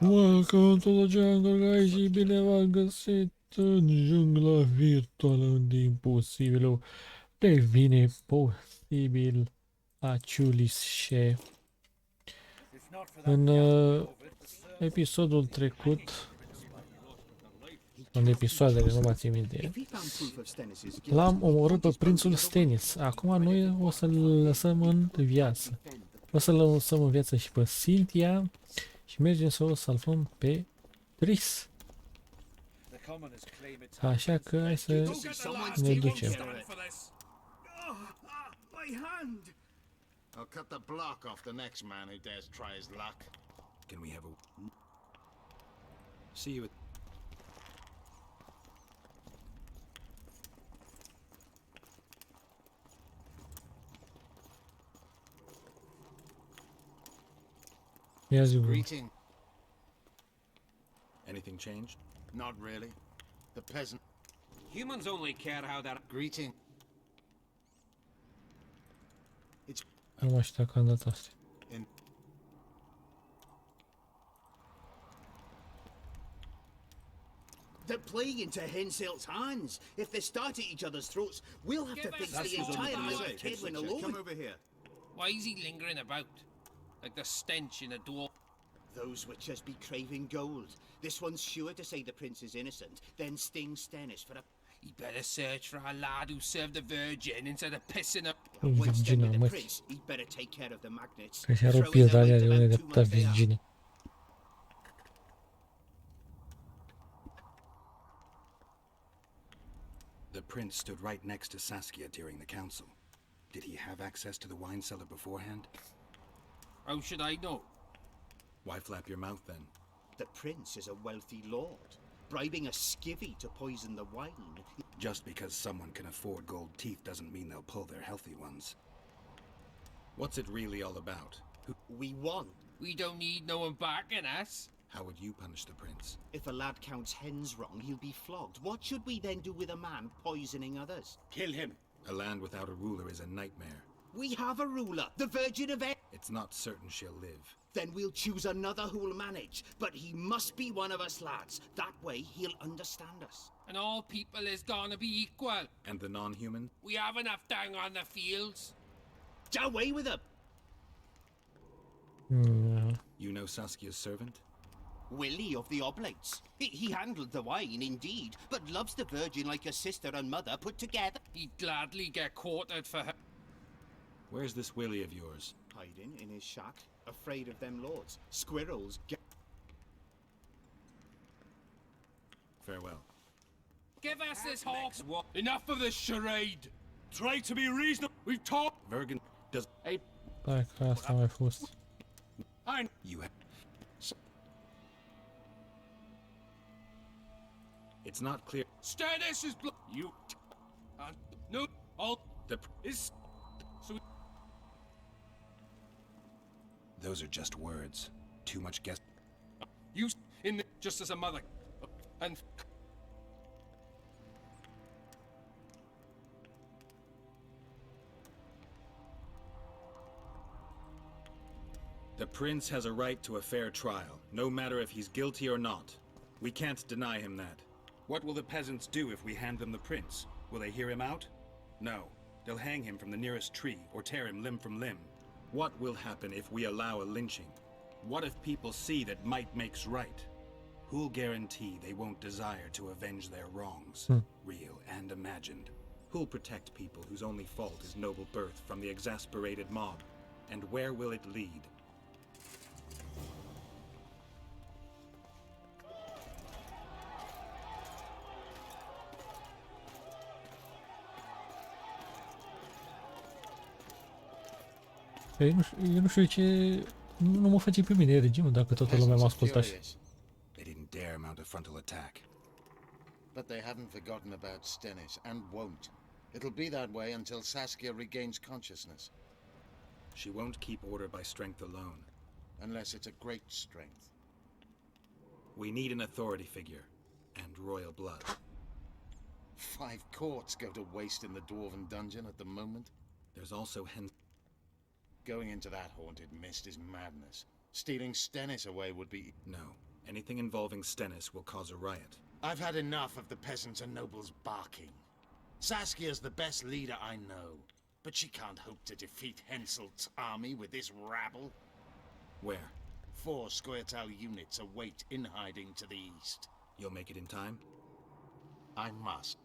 Welcome to the jungle, guys, și bine v-am găsit în jungla virtuală unde e imposibil devine posibil Aciulisce. În episodul trecut, în episoadele, nu mă țin minte, l-am omorât pe prințul Stennis. Acum noi o să-l lăsăm în viață. O să-l lăsăm în viață și pe Cynthia și mergem să o salvăm pe Tris. Așa că hai să ne ducem. I'll cut the block off the next man who dares try his luck. Can we have a... See you at... Greeting. Anything changed? Not really. The peasant. Humans only care how that... Greeting. It's Nu mai știu dacă am dat astea. in. They're playing into Henselt's hands. If they start at each other's throats, we'll have to face the entire North Kedwin alone. Come over here. Why is he lingering about? Like the stench in a door. Those witches be craving gold. This one's sure to say the prince is innocent, then sting Stennis for a... He better search for a lad who served the Virgin instead of pissing up. Once done Virgina, with the măi. prince, he'd better take care of the magnets. Că și-a rupt Throwing pilda their alea de weight unde about de 2 months they are. Virginia. The prince stood right next to Saskia during the council. Did he have access to the wine cellar beforehand? How should I know? Why flap your mouth then? The prince is a wealthy lord. Bribing a skivvy to poison the wine. Just because someone can afford gold teeth doesn't mean they'll pull their healthy ones. What's it really all about? We won. We don't need no one backing us. How would you punish the prince? If a lad counts hens wrong, he'll be flogged. What should we then do with a man poisoning others? Kill him. A land without a ruler is a nightmare. We have a ruler, the Virgin of Air. It's not certain she'll live. Then we'll choose another who'll manage. But he must be one of us lads. That way he'll understand us. And all people is gonna be equal. And the non-human? We have enough down on the fields. Away with him! You know Saskia's servant? Willie of the Oblates. He handled the wine, indeed, but loves the Virgin like a sister and mother put together. He'd gladly get quartered for her. Where's this Willie of yours? Hiding in his shack, afraid of them lords. Squirrels get... Farewell. Give us this horse. Enough of this charade. Try to be reasonable. We've talked. Vergen does... Hey, Da, că asta a mai fost. You have... It's not clear. Stennis is you. No, all The... is so. Those are just words. Too much guess... You in the, just as a mother, and The prince has a right to a fair trial, no matter if he's guilty or not. We can't deny him that. What will the peasants do if we hand them the prince? Will they hear him out? No. They'll hang him from the nearest tree or tear him limb from limb. What will happen if we allow a lynching? What if people see that might makes right? Who'll guarantee they won't desire to avenge their wrongs, real and imagined? Who'll protect people whose only fault is noble birth from the exasperated mob? And where will it lead? Eu nu știu ce... Nu mă face pe mine regimul dacă toată lumea mă ascultă așa. They didn't dare mount a frontal attack. But they haven't forgotten about Stennis, and won't. It'll be that way until Saskia regains consciousness. She won't keep order by strength alone. Unless it's a great strength. We need an authority figure, and royal blood. 5 courts go to waste in the Dwarven dungeon at the moment. There's also Going into that haunted mist is madness. Stealing Stennis away would be... No. Anything involving Stennis will cause a riot. I've had enough of the peasants and nobles barking. Saskia's the best leader I know, but she can't hope to defeat Henselt's army with this rabble. Where? 4 Scoia'tael units await in hiding to the east. You'll make it in time? I must.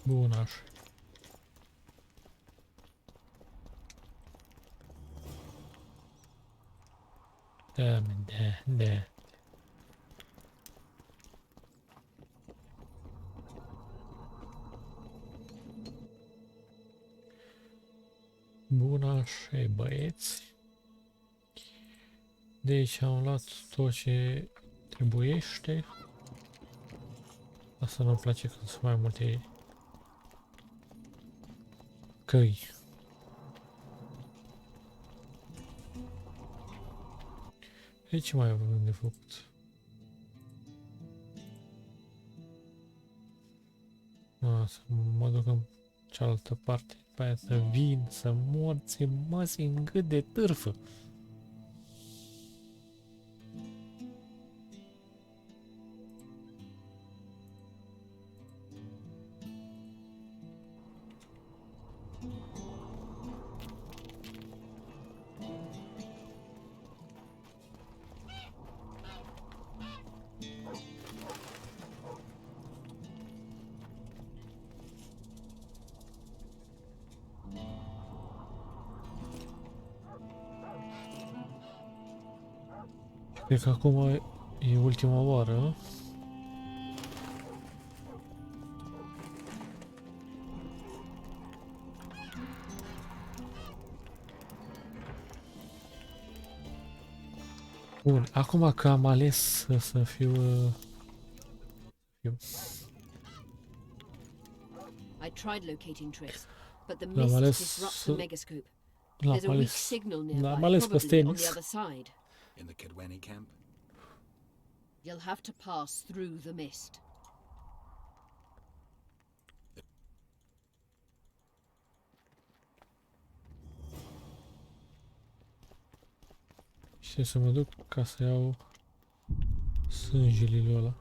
Bun, așa. Da, da. Bun, așa, băieți. Deci am luat tot ce trebuiește. Asta nu-mi place când sunt mai multe căi. E ce mai avem de făcut? Să mă duc în cealaltă parte. După aia să vin, să morți, măsi în gât de târfă. Cred că acum e ultima oară. Bun, acum că am ales să fiu... I tried locating Triss, but the L-am mist ales disrupts the megascoop. L-am There's a weak ales... signal L-am nearby, ales pe probably on the Stennis. other side. In the Kidwani camp? You'll have to pass through the mist. Și să mă duc ca să iau sângele ăla.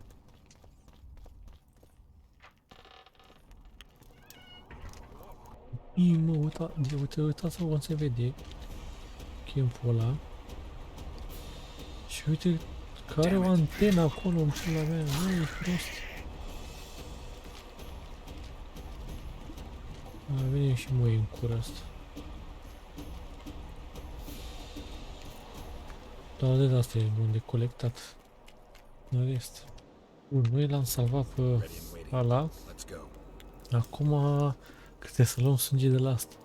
Mă, uitați-vă cum se vede câmpul ăla. Și uite că are o antenă acolo în cel mea, nu e prost. Venim și moi în cură asta. Dar de asta e bun de colectat. În rest. Bun, noi l-am salvat pe ăla. Acum trebuie să luăm sânge de la asta.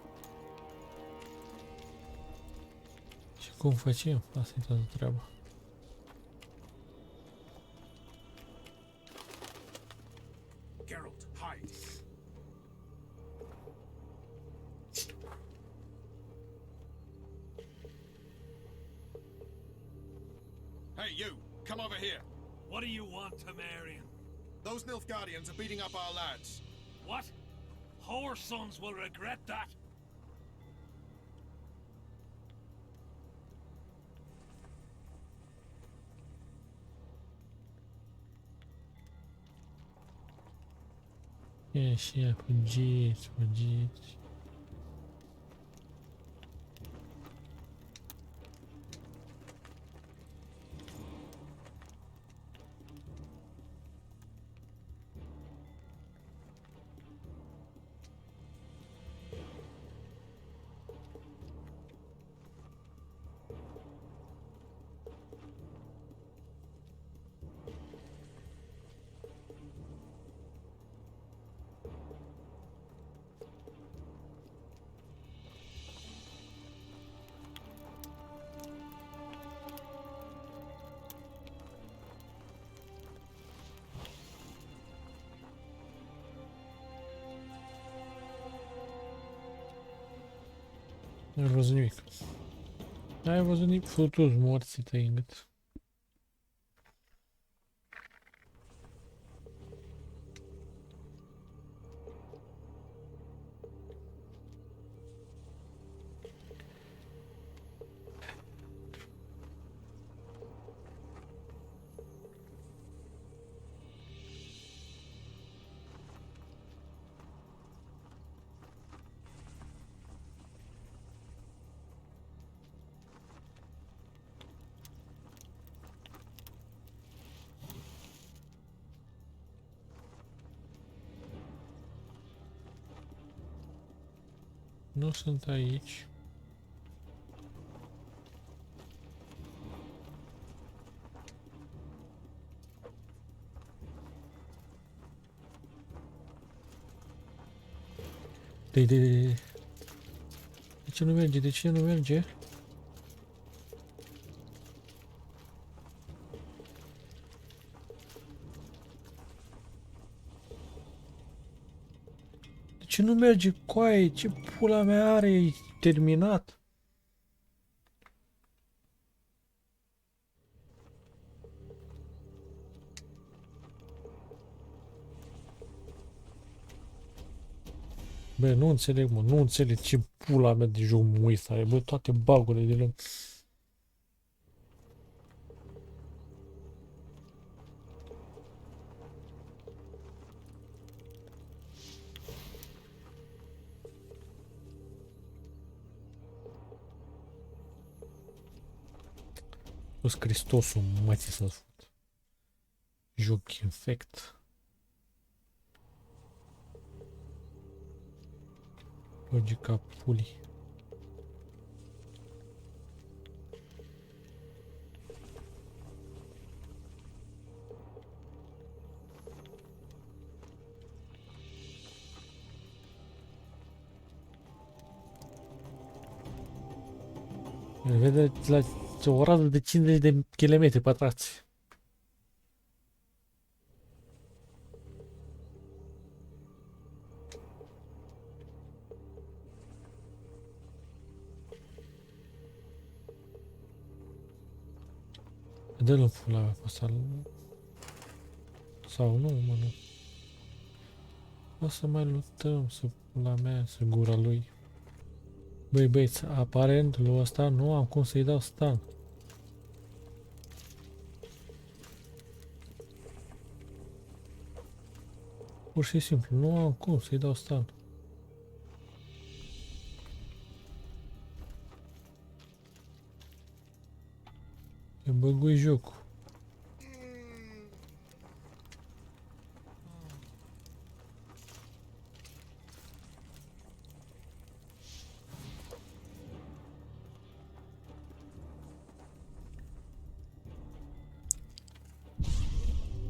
Și cum facem? Asta e toată treaba. Hey, you! Come over here! What do you want, Temerian? Those Nilfgaardians are beating up our lads. What? Whore sons will regret that. Yeah, fugiți. Nu ai văzut nimic. N-ai văzut nimic. Futus morții tăi în gât. Nu sunt aici. De ce nu merge? De ce nu merge? De ce nu merge coaie? Ce pula mea are? E terminat? Bă, nu înțeleg, mă, nu înțeleg ce pula mea de joc mă are, bă, toate bagurile de lângă. Iisus Hristosul, mătii să-ți fut. Joc infect. Logica pulii. Îl vede la o rază de 50 de kilometri pătrați. Dă-l în pula mea pe ăsta. Sau nu, mă, nu. O să mai luptăm, să pula mea, să gura lui. Băi, băieți, aparent lui ăsta nu am cum să-i dau stun. Pur și simplu, nu am cum să-i dau stun. Îmi băgui jocul.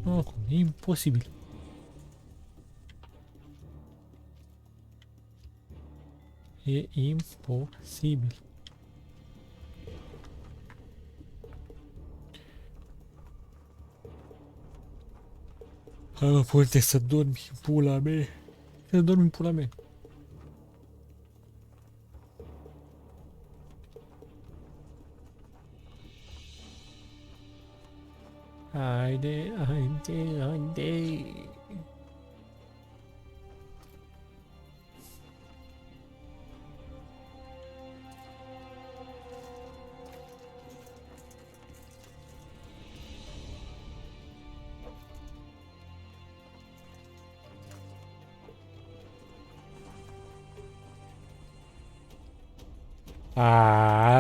Nu acum, e imposibil. E imposibil. Hai mă, pune să dormi în pula mea. Să dormi în pula mea. Haide, haide, haide.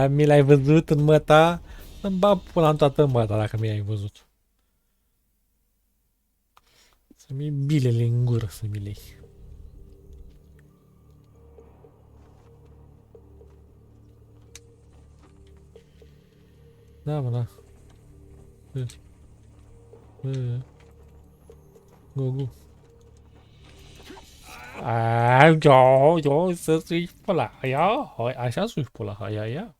Mi l-ai văzut în măta? Îmi bag pula în toată măta dacă mi-ai văzut. Să-mi iei bilele în gură să mi le iei. Da, mă, da. Go, go. Eu, să sui pula aia. Așa sui pula aia, ia.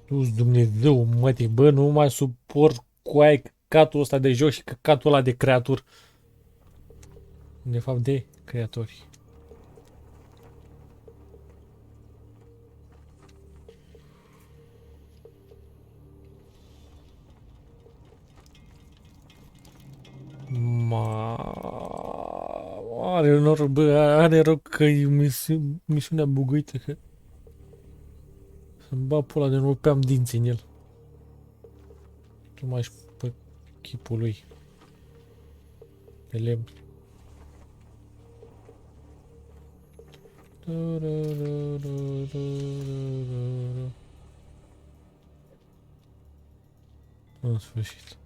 Tu-s Dumnezeu, mătii, bă, nu mai suport coaie căcatul ăsta de joc și căcatul ăla de creatur. De fapt, de creatori. Ma... Are noroc, bă, are noroc că e misiunea buguită, că... Să-mi bag pula de nu rupeam dinții în el. Numai și pe chipul lui. De lemn. în sfârșit.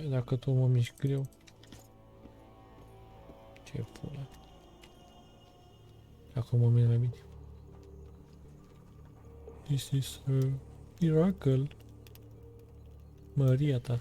Dacă tot mă mișc greu. Ce pula. Acum mă mișc mai bine. This is a miracle. Maria ta.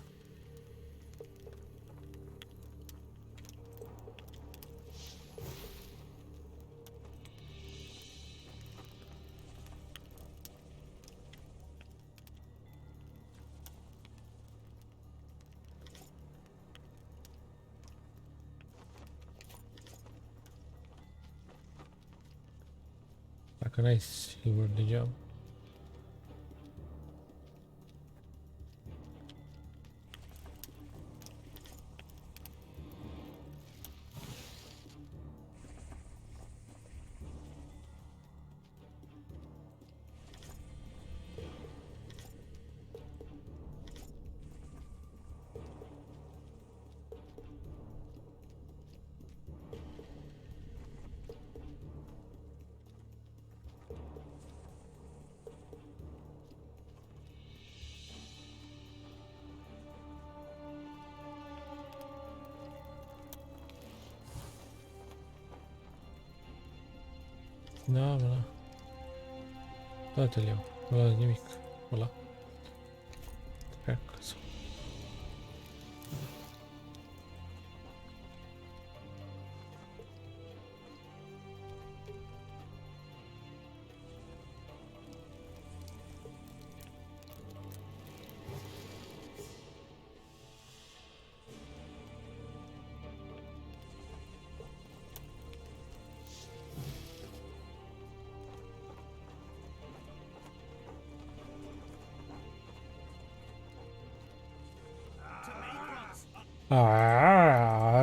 Dacă n-ai silver degeaba. Da, da. Toate-l iau. Nu las nimic. Ăla. Treacă.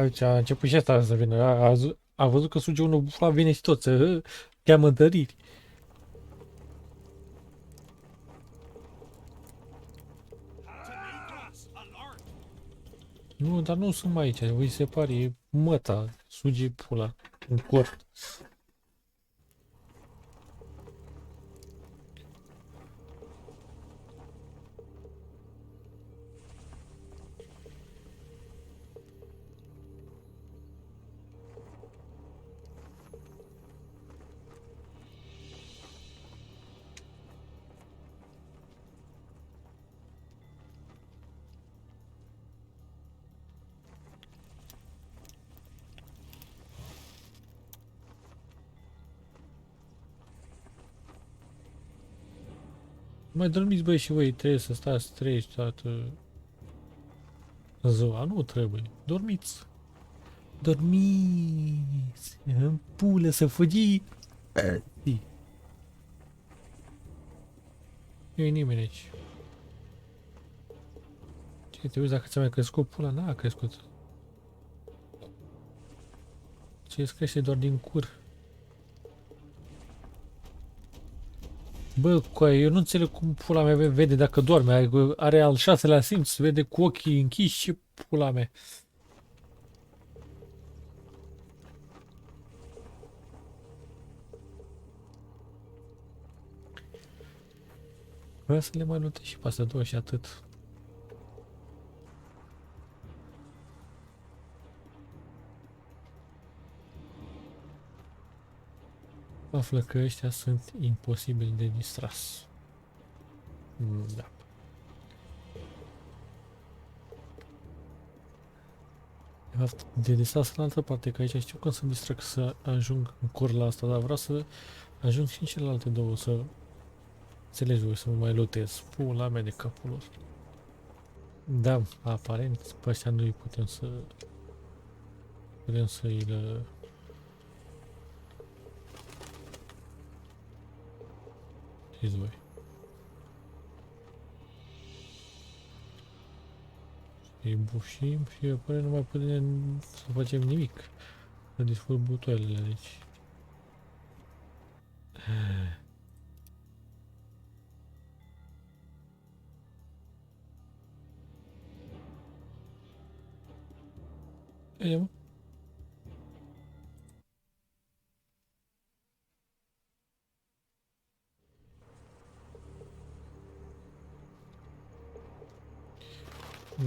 Aici a început și asta să vină. A văzut că suge unul bufla, vine și tot să cheamă întăriri. Nu, dar nu sunt mai aici. Îi se pare, e măta, suge pula în cort. Mai dormiți, băi, și voi, trebuie să stați treci toată ziua. Nu trebuie. Dormiți. Dormiți. În pulă să fugi. Nu e nimeni aici. Ce, te uiți dacă ți-a mai crescut pula? N-a crescut. Ce îți crește doar din cur. Bă, coaie, eu nu înțeleg cum pula mea vede dacă doarme. Are al 6-lea simț, vede cu ochii închiși și pula mea. Vreau să le mai lutez și pe astea două și atât. Află că ăștia sunt imposibili de distras. Da. De fapt, de distras în altă parte, că aici știu cum să distrag să ajung în curla asta, dar vreau să ajung și în celelalte două, să înțelegi voi, să mă mai lutez. Pula mea de capul lor. Da, aparent, pe ăștia nu-i putem să-i știți voi. Îi bușim și apoi nu mai putem să facem nimic. Să distrug butoanele aici. E, mă.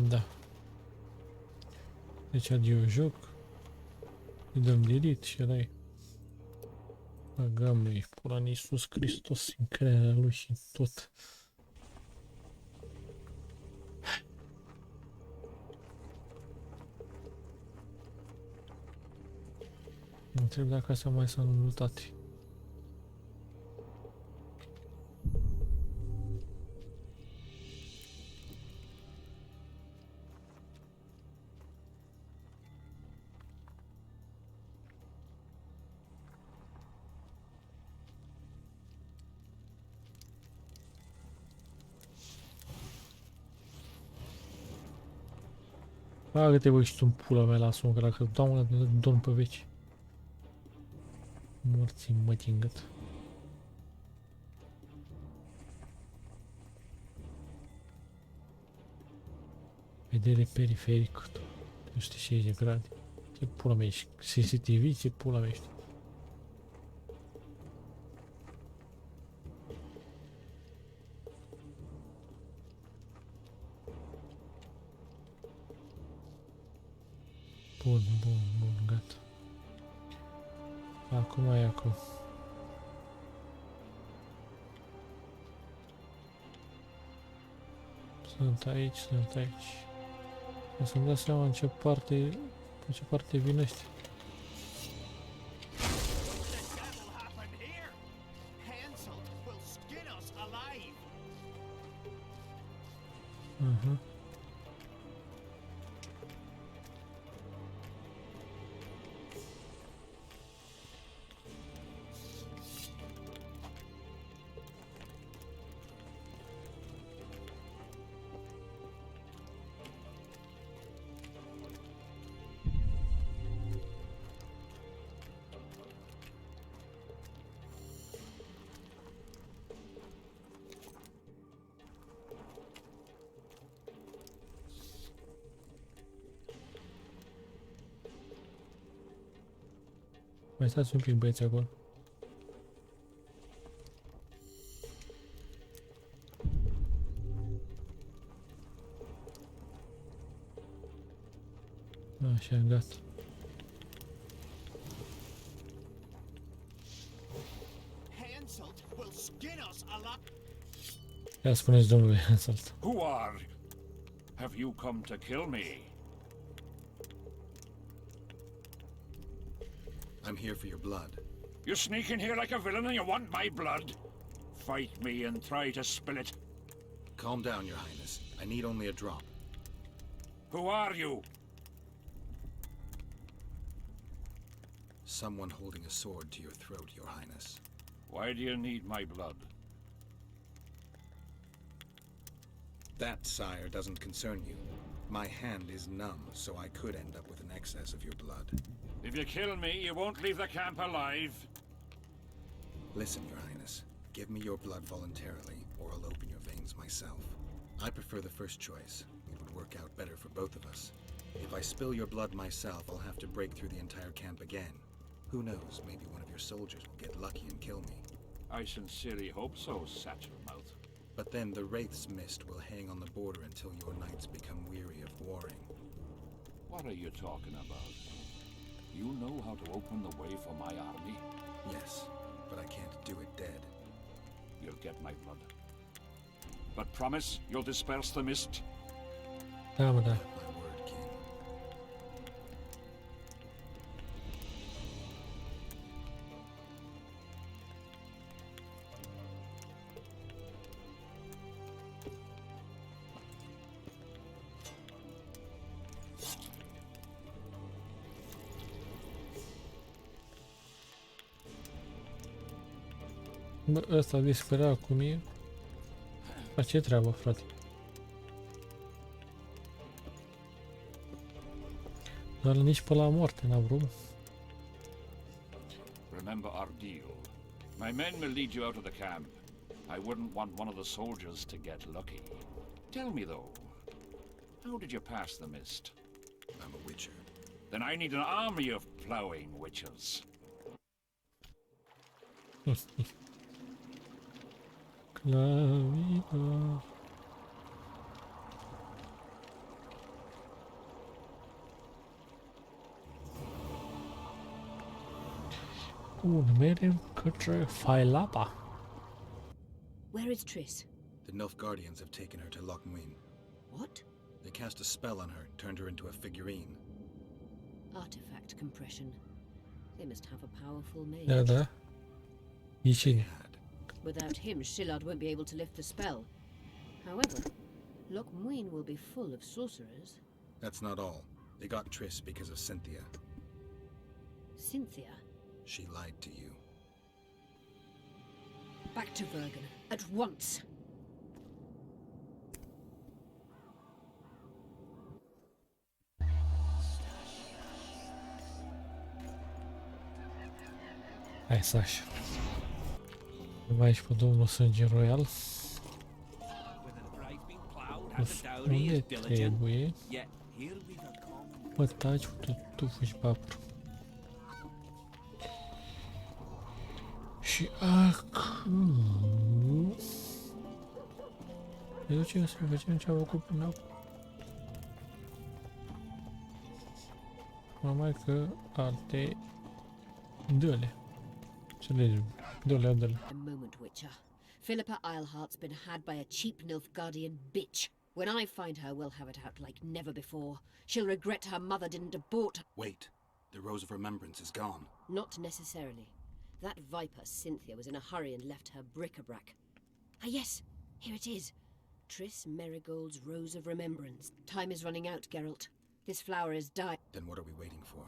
Da. Deci adio joc. Îi dăm delete și ăla e. Băgăm lui pula în Iisus Hristos în crearea lui și tot. Mă întreb dacă astea mai sunt rezultate. Bagă-te băi și tu în pula mea, lasă-mă, că dacă dau una, dorm pe veci. Morții mătii în gât. Vedere periferic. Nu știu ce e de grade. Ce pula mea ești? CCTV? Ce pula mea ești? Bun, gata. Acum e acum. Sunt aici. Ca să-mi dau seama în ce parte vin ăștia. Aha. Mai stați un pic băieți acolo. Așa, gata. Ia spuneți domnule Hansel. Who are? Have you come to kill me? I'm here for your blood. You sneak in here like a villain and you want my blood? Fight me and try to spill it. Calm down, Your Highness. I need only a drop. Who are you? Someone holding a sword to your throat, Your Highness. Why do you need my blood? That, sire, doesn't concern you. My hand is numb, so I could end up with an excess of your blood. If you kill me, you won't leave the camp alive. Listen, Your Highness. Give me your blood voluntarily, or I'll open your veins myself. I prefer the first choice. It would work out better for both of us. If I spill your blood myself, I'll have to break through the entire camp again. Who knows, maybe one of your soldiers will get lucky and kill me. I sincerely hope so, Satchel-mouth. But then the Wraith's mist will hang on the border until your knights become weary of warring. What are you talking about? You know how to open the way for my army? Yes, but I can't do it dead. You'll get my blood. But promise you'll disperse the mist? Da, mă, da. My word, King. Bă, ăsta dispera cu mie. Face treaba, frate. Doar nici pe la moarte n-a vrut. remember our deal. My men will lead you out of the camp. I wouldn't want one of the soldiers to get lucky. Tell me, though, how did you pass the mist? I'm a witcher. Then I need an army of plowing witches. Clavivar. Mergem către Failapa. Where is Triss? The Nilfgaardians have taken her to Loch Muin. What? They cast a spell on her, turned her into a figurine. Artifact compression. They must have a powerful mage. Da. Nici. Had. Without him, Shillard won't be able to lift the spell. However, Loch Muin will be full of sorcerers. That's not all. They got Triss because of Cynthia. Cynthia? She lied to you. Back to Vergen. At once! Hai să așa. Mai aici pe domnul Sânge Royal. Unde trebuie? Bă, taci, tu fugi papru. Și acum... Ne ducem să vedem ce am făcut până acum. Numai că alte... Dă-le. Să le dă-le. A moment, Witcher. Philippa Eilhart's been had by a cheap Nilfgaardian bitch. When I find her, we'll have it out like never before. She'll regret her mother didn't abort her. Wait. The Rose of Remembrance is gone. Not necessarily. That viper, Cynthia, was in a hurry and left her bric-a-brac. Ah yes, here it is. Triss Merigold's Rose of Remembrance. Time is running out, Geralt. This flower is dying. Then what are we waiting for?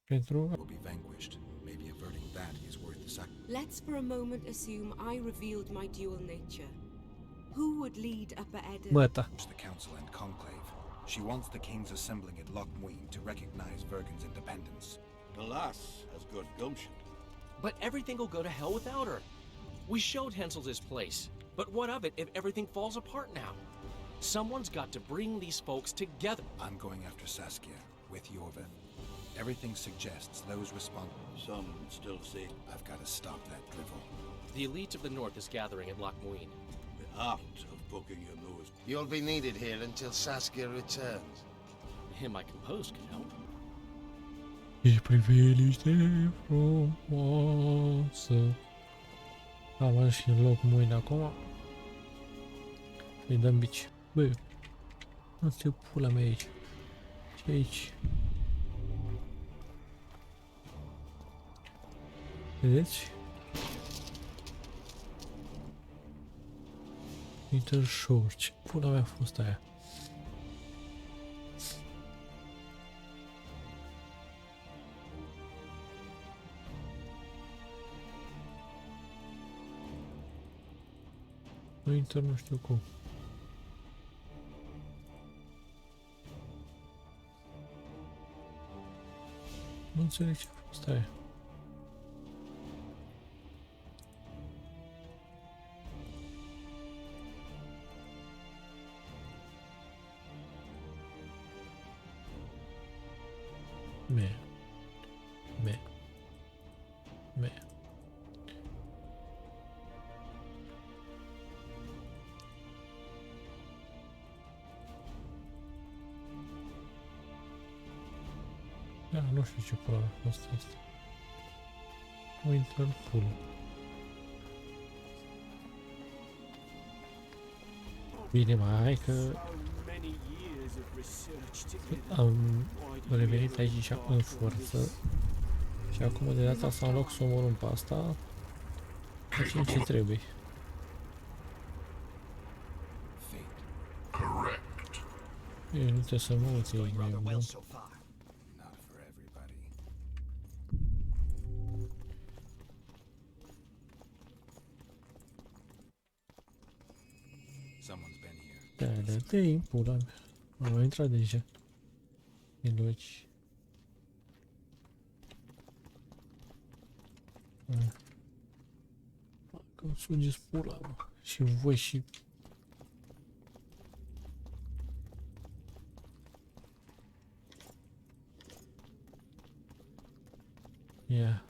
Pentru... We'll be vanquished. Maybe averting that is worth the sacrifice. Let's for a moment assume I revealed my dual nature. Who would lead Upper Edda? Băta. The council and conclave. She wants the kings assembling at Loch Muin to recognize Vergen's independence. The lass has good gumption. But everything will go to hell without her. We showed Hansel this place. But what of it if everything falls apart now? Someone's got to bring these folks together. I'm going after Saskia with Yorven. Everything suggests those responsible. Some still say I've got to stop that drivel. The elite of the north is gathering at Loch Muin. the art of poking your nose. You'll be needed here until Saskia returns. Him I composed can help. Ești priveliște frumoasă. Am ajuns și în loc mâine acum. Îi dăm bici. Băi, nu știu pula mea aici. Ce aici? Vedeți? Intershow. Ce pula mea a fost aia? Nu inter, nu știu cum. Nu înțeleg ce a fost aia. Me. Da, nu știu ce pula a fost asta. O intră în full. Bine, mai că am revenit aici în forță și acum de data asta în loc să omorâm pe asta, facem ce trebuie. Eu nu trebuie să mă uit, e nebun. Da, te-i pula mea. Am intrat deja. E logic. Că îmi sugeți pula, mă. Și voi și... Ia.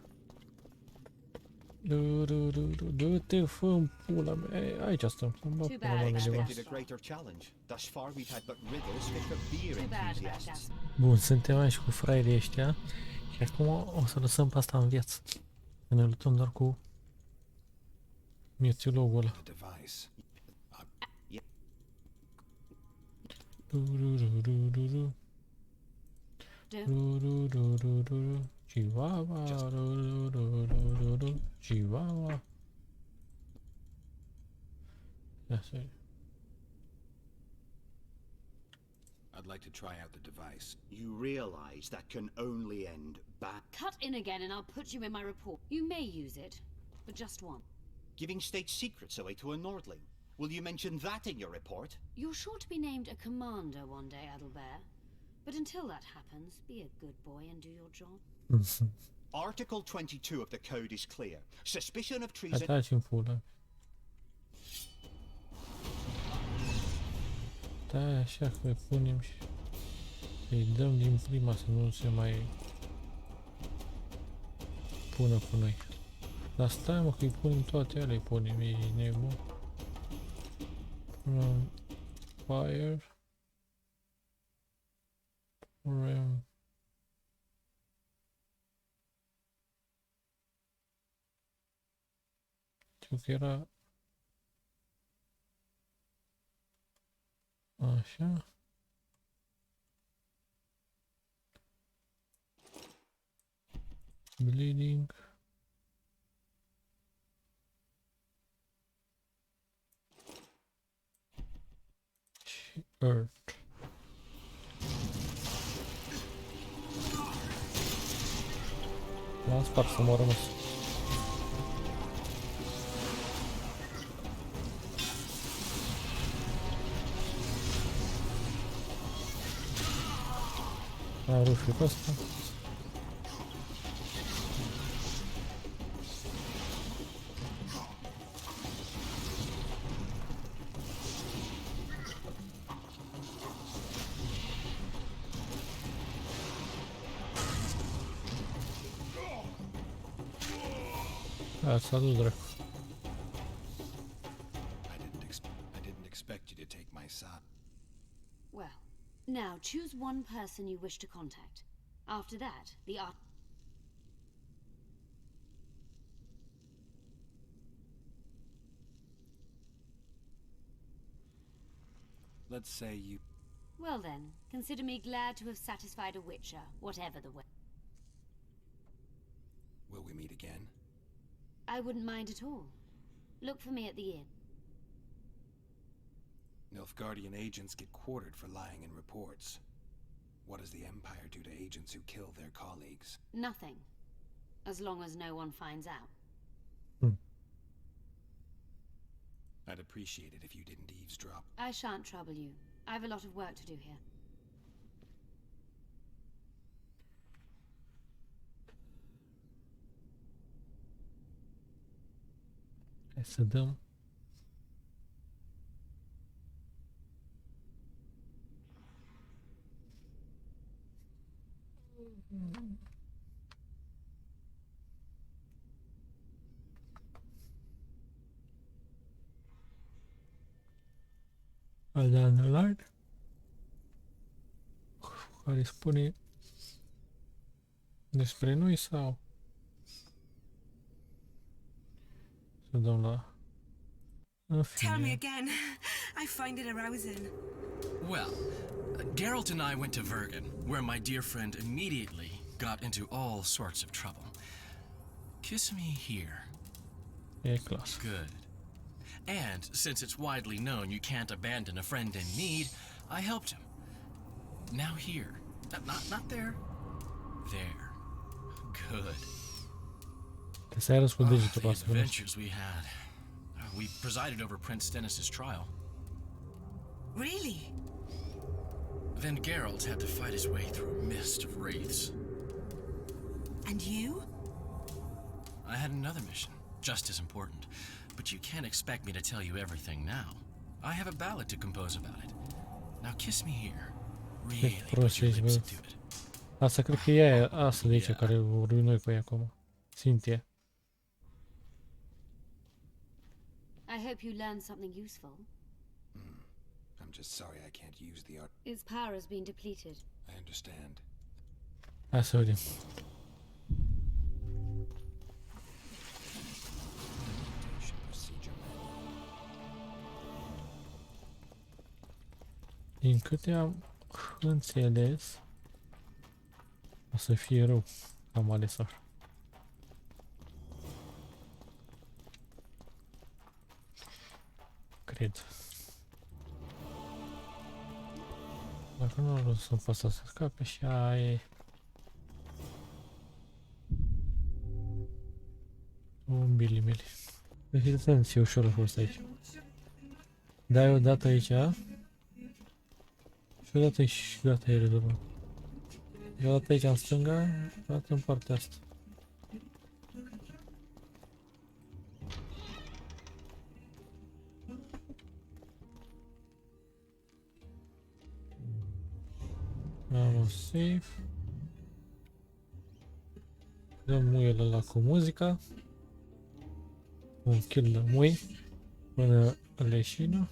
Du-te, fă-mi pula mea. Aici stăm, să-mi bag pula mea undeva. Expected a greater challenge. Thus far we've had but riddles fit for beer enthusiasts. Bun, suntem aici cu fraierii ăștia. Și acum o să lăsăm pe asta în viață. Să ne luptăm doar cu miețilogul ăla. Chihuahua, Chihuahua. Ia să I'd like to try out the device. You realize that can only end bad. Cut in again and I'll put you in my report. You may use it, but just one. Giving state secrets away to a Nordling. Will you mention that in your report? You're sure to be named a commander one day, Adelbert. But until that happens, be a good boy and do your job. Article 22 of the code is clear. Suspicion of treason. Dați-mi pula. Da, așa că îi punem și îi dăm din prima să nu se mai pună cu noi. Dar stai mă că îi punem toate alea, îi punem, e nebun. Fire. Știu că era așa. Bleeding. Și Earth. L-am spart să mă rămas. Am rușit pe ăsta. S-a dus dracu. I didn't expect you to take my side. Well, now choose one person you wish to contact. After that, the art... Let's say you... Well then, consider me glad to have satisfied a witcher, whatever the way. Will we meet again? I wouldn't mind at all. Look for me at the inn. Nilfgaardian agents get quartered for lying in reports. What does the Empire do to agents who kill their colleagues? Nothing. As long as no one finds out. I'd appreciate it if you didn't eavesdrop. I shan't trouble you. I've a lot of work to do here. Hai să dăm. Line care spune despre noi sau să dăm la Tell me again. I find it arousing. Well, Geralt and I went to Vergen, where my dear friend immediately got into all sorts of trouble. Kiss me here. E clas. Good. And since it's widely known you can't abandon a friend in need, I helped him. Now here. Not there. There. Good. Să ai răspuns degetul The asta. adventures we had. We presided over Prince Stennis' trial. Really? Then Geralt had to fight his way through a mist of wraiths. And you? I had another mission, just as important. But you can't expect me to tell you everything now. I have a ballad to compose about it. Now kiss me here. Really put your lips into it. Asta cred că e asta de aici care vorbim noi cu ea acum. Cynthia. I hope you learned something useful. I'm just sorry I can't use the art. Its power has been depleted. I understand. Hai să vedem. Din câte am înțeles, o să fie rău. Am ales așa. Cred. Dacă nu o să poată să scape și aia e. Bilimili. Rezistență e ușor a fost aici. Dai o dată aici. Și odată e și gata, e rezolvat. E odată aici în stânga, odată în partea asta. Am un save. Dăm muiul ăla cu muzica. Un kill de mui până leșină.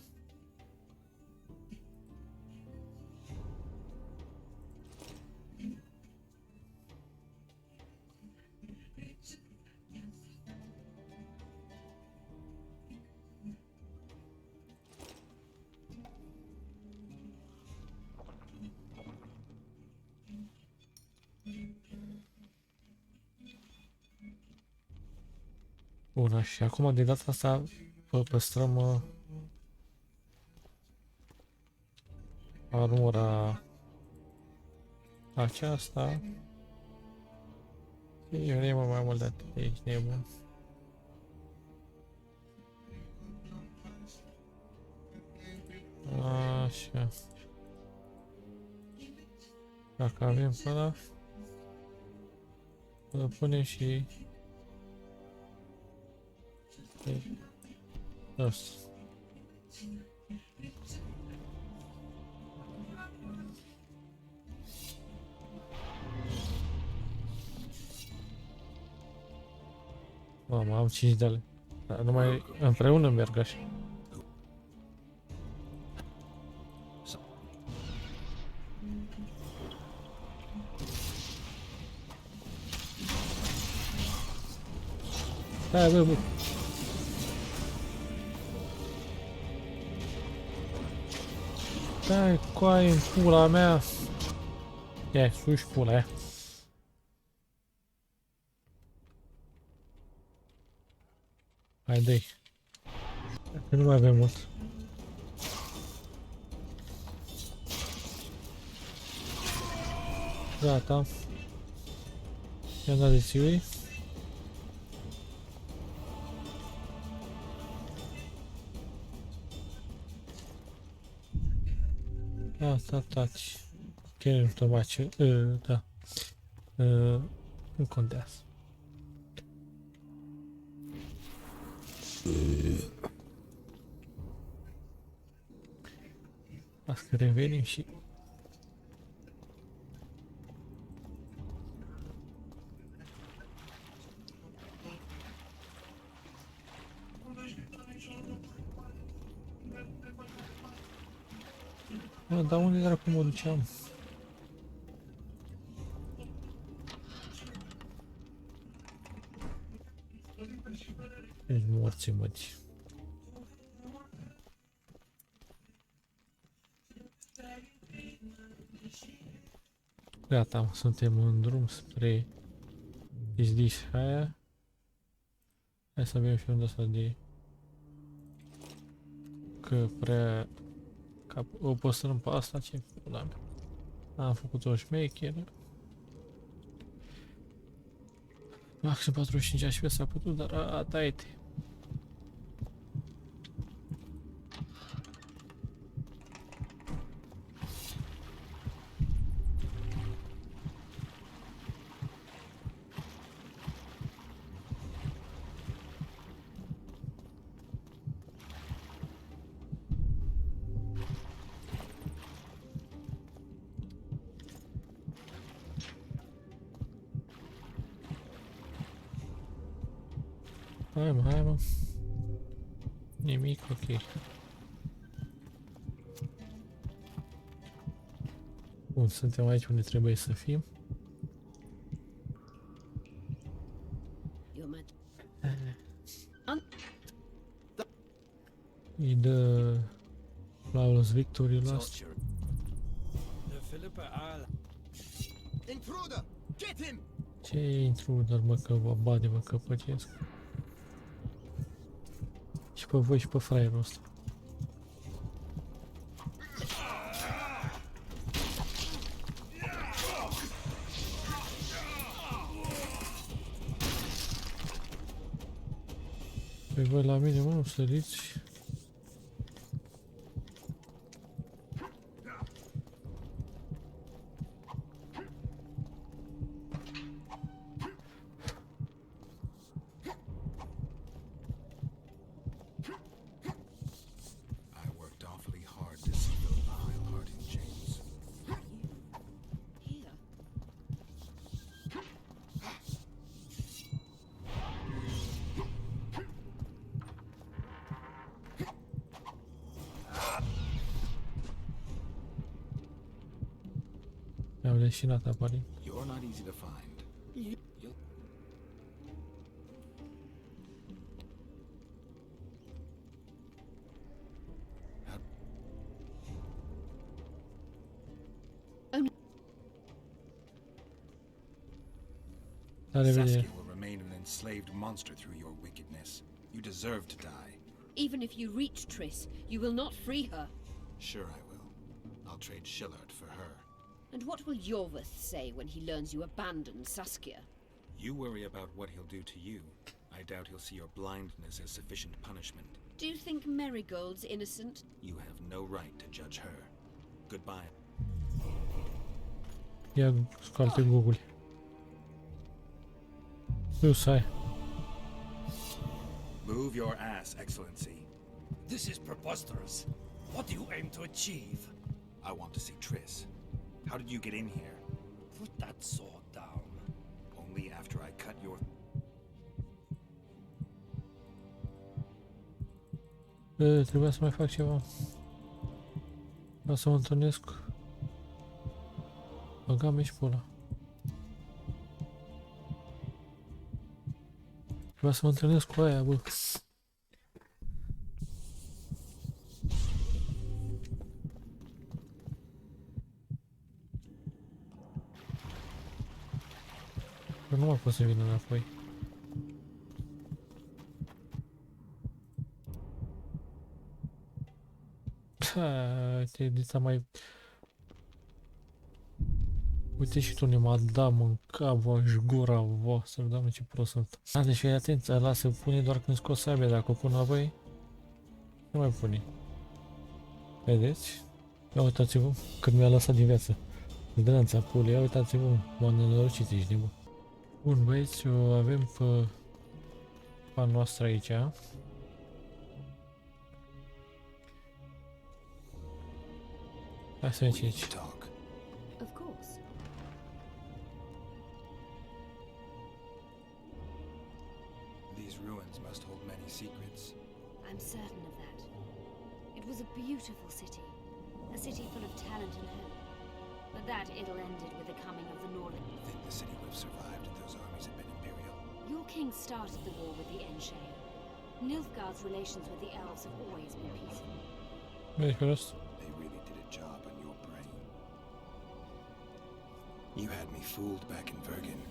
Bun, și acum de data asta păstrăm armura aceasta. Și vrem mai mult de atât de aici, nebun. Așa. Dacă avem pe ăla, îl punem și asta. Mamă, am 5 de ale. Dar numai împreună merg așa. Hai, bă. Dai coaie în pula mea. Ia, suși pula aia. Hai, dă-i. Că nu mai avem mult. Gata. I-am dat de țiui. Asta taci. Chiar nu te mai ce... da. Nu contează. Asta că revenim și... Mă, dar unde dracu mă duceam? Ești morți, măti. Gata, suntem în drum spre Izdis aia. Hai să avem și unde ăsta de... Că prea... Ca o păstrăm pe asta, ce pula mea. Am făcut-o șmecheră. Maxim 45 HP s-a putut, dar atai-te. Hai mă. Nimic, ok. Bun, suntem aici unde trebuie să fim. Îi dă flawless victory la asta. Intruder! Get him! Ce e intruder, mă, că vă bade, mă, că păcesc. Și pe voi și pe fraierul ăsta. Păi voi la mine, mă, nu săriți. I worked awfully hard to see those vile heart in chains. Here. Mi-am leșinat aparent. You're not easy to find. La revedere. Saskia will remain an enslaved monster through your wickedness. You deserve to die. Even if you reach Triss, you will not free her. Sure I will. I'll trade Shillard for her. And what will Yorven say when he learns you abandoned Saskia? You worry about what he'll do to you. I doubt he'll see your blindness as sufficient punishment. Do you think Marigold's innocent? You have no right to judge her. Goodbye. Ia scoate Google. Nu sai. Move your ass, Excellency. This is preposterous. What do you aim to achieve? I want to see Triss. How did you get in here? Put that sword down. Only after I cut your... Trebuia să mai fac ceva. Vreau să mă întâlnesc. Băgam și pe ăla. Trebuia să mă întâlnesc cu aia, bă. Că nu mai pot să vin înapoi. Te edita mai... Uite și tu ne m-a dat în cap, v-aș gura voastră, doamne ce prost sunt. Deci fii atent, ăla se pune doar când scos sabia, dacă o pun apoi, nu mai pune. Vedeți? Ia uitați-vă cât mi-a lăsat din viață. Zdrânța pule, ia uitați-vă, m-a nenorocit, ești nebun. Bun băieți, o avem pe a noastră aici. Hai să vedem aici. Of course. These ruins must hold many secrets. I'm certain of that. It was a beautiful city. A city full of talent and hope. But that ill ended with the coming of the Northern. Think the city would have survived if those armies had been Imperial? Your king started the war with the Enshay. Nilfgaard's relations with the elves have always been peaceful. Vezi pe rost? They really did a job on your brain. You had me fooled back in Vergen.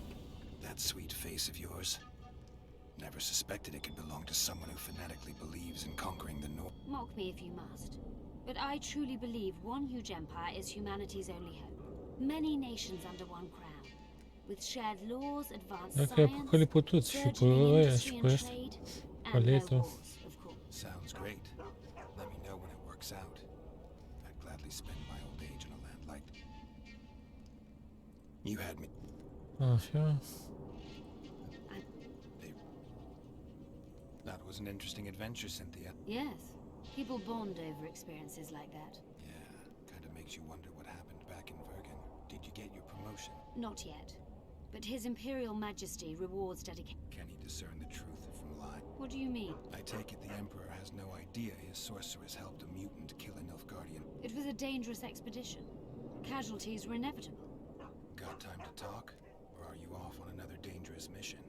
That sweet face of yours. Never suspected it could belong to someone who fanatically believes in conquering the North. Mock me if you must. But I truly believe one huge empire is humanity's only hope. Many nations under one crown. With shared laws, advanced Dacă ai science, apucat putuți și pe ăia și pe ăsta. Paletul. Sounds great. Let me know when it works out. I'd gladly spend my old age in a land like... You had me... Așa. That was an interesting adventure, Cynthia. Yes. People bond over experiences like that. Yeah, kind of makes you wonder what happened back in Vergen. Did you get your promotion? Not yet. But His Imperial Majesty rewards dedication. Can he discern the truth from lie? What do you mean? I take it the Emperor has no idea his sorceress helped a mutant kill a Nilfgaardian. It was a dangerous expedition. Casualties were inevitable. Got time to talk? Or are you off on another dangerous mission?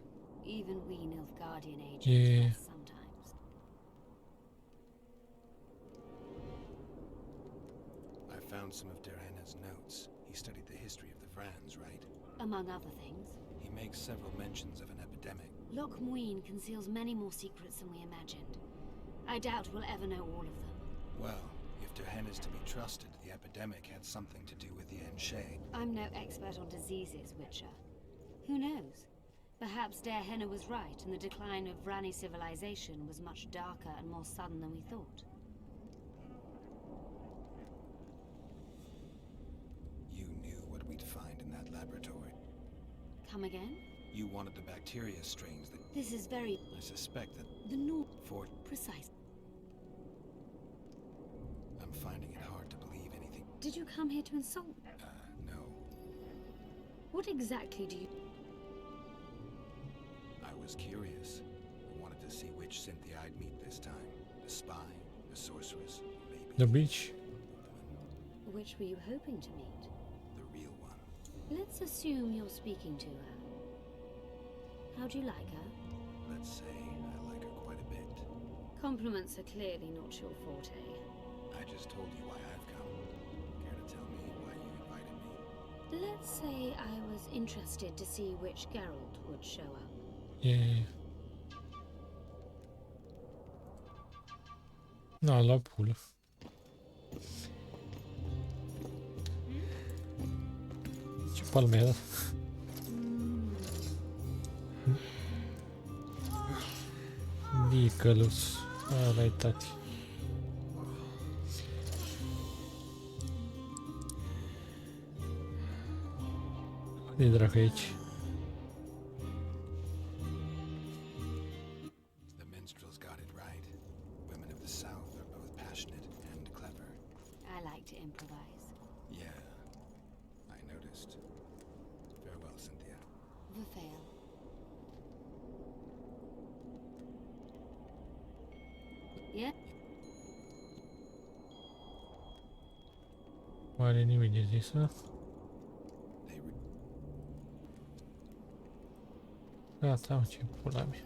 Even we Nilfgaardian agents Yeah. rest sometimes. I found some of Derhenna's notes. He studied the history of the Vrans, right? Among other things. He makes several mentions of an epidemic. Loch Muin conceals many more secrets than we imagined. I doubt we'll ever know all of them. Well, if Derhen is to be trusted, the epidemic had something to do with the Enshe. I'm no expert on diseases, Witcher. Who knows? Perhaps Derhenna was right, and the decline of Vrani civilization was much darker and more sudden than we thought. You knew what we'd find in that laboratory. Come again? You wanted the bacteria strains that... This is very... I suspect that... The North... For... Precise. I'm finding it hard to believe anything. Did you come here to insult me? No. What exactly do you... I was curious. I wanted to see which Cynthia I'd meet this time. The spy, the sorceress, maybe... The beach. Which were you hoping to meet? The real one. Let's assume you're speaking to her. How do you like her? Let's say I like her quite a bit. Compliments are clearly not your forte. I just told you why I've come. Care to tell me why you invited me? Let's say I was interested to see which Geralt would show up. Yeah. No, la pulă. Ce palmera. Nicăluț. Ăla-i tati. De dracu aici. The minstrels got it right. Women of the South are both passionate and clever. I like to improvise. Yeah, I noticed. Farewell, Cynthia. Verfail. Yeah? Oare nimeni de zisă? Gata, am ce pula mea.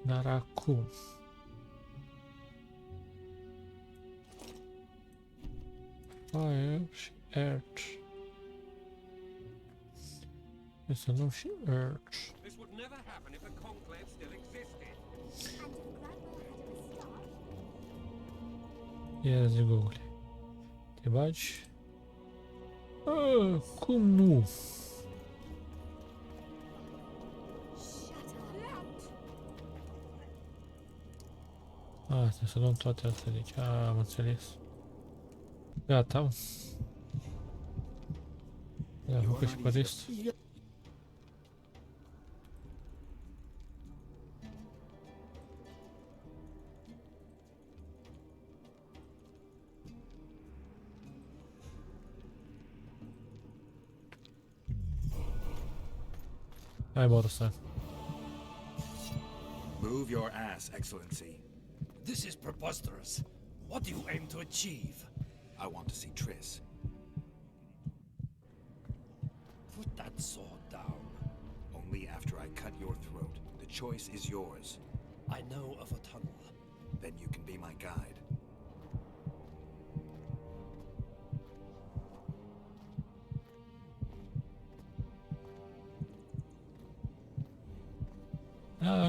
Dar acum... Fire și Earth. Trebuie să luăm și Earth. This would never happen if the conclave still existed. Ia zi Google. Te bagi? Cum nu? Trebuie să luăm toate astea de aici. Am înțeles. Gata. Da, am făcut și pe rest. Hai, Borusan. Move your ass, Excellency. This is preposterous. What do you aim to achieve? I want to see Triss. Put that sword down. Only after I cut your throat. The choice is yours. I know of a tunnel. Then you can be my guide.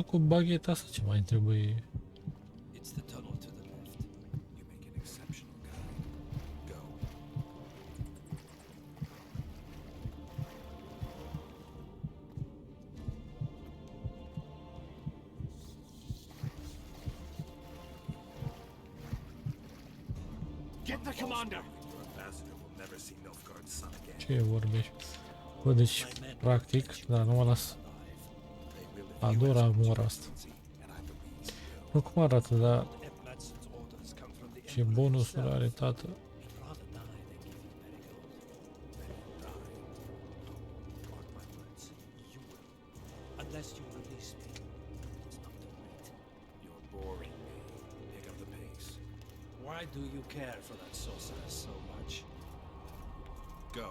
Cu bagheta asta ce mai trebuie? It's the tunnel to the left. You make an exceptional guide. Go. Get the commander! Your ambassador will never see Nilfgaard's son again. Ce vorbești? Bă, deci, practic, da, nu mă las. Ador amor asta. Nu cum arată, dar... Ce bonusuri are tată. Unless you release me. Why do you care for that sorceress so much? Go.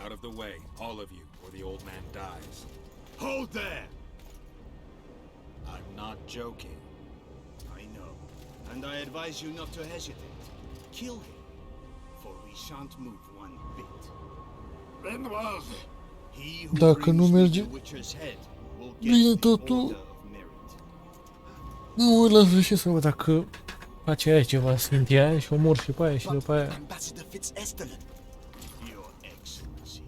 Out of the way, all of you, or the old man dies. Hold there! I'm not joking. I know. And I advise you not to hesitate. Kill him. For we shan't move one bit. He who Dacă nu brings me merge the Witcher's head will bine get the totul, Order of Merit. nu mă uit la sfârșit să văd dacă face aia ceva Cynthia aia și omor și pe aia și după aia. Ambassador Fitzestelen. Your Excellency.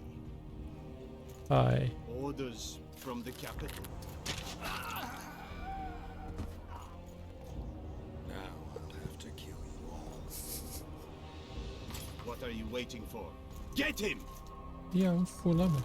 Hai. Orders from the capital. Now I'll have to kill you all. What are you waiting for? Get him! Ia în pula mea.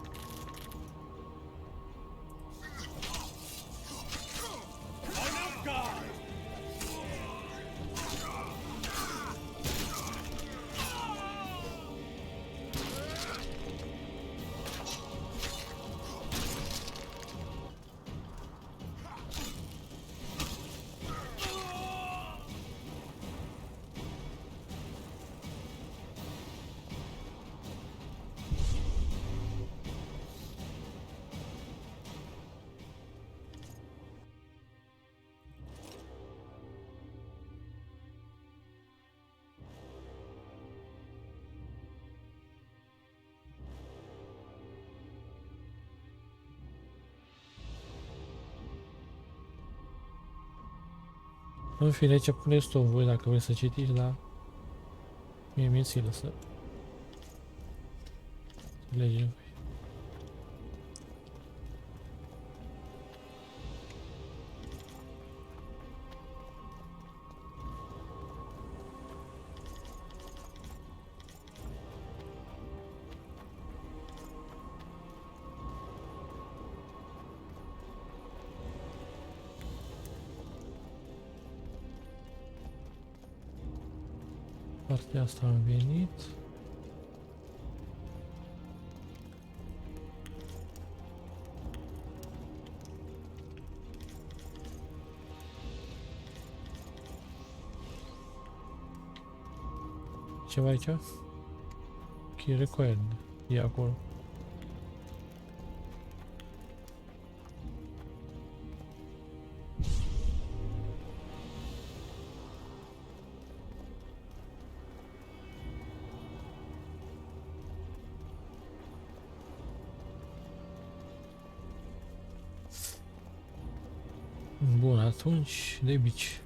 În fine, aici puneți-o voi dacă vreți să citiți, dar mie mi-e țilă să legem voi. Partea asta am venit. Ceva aici? Key required. E acolo. Bun, atunci de bici.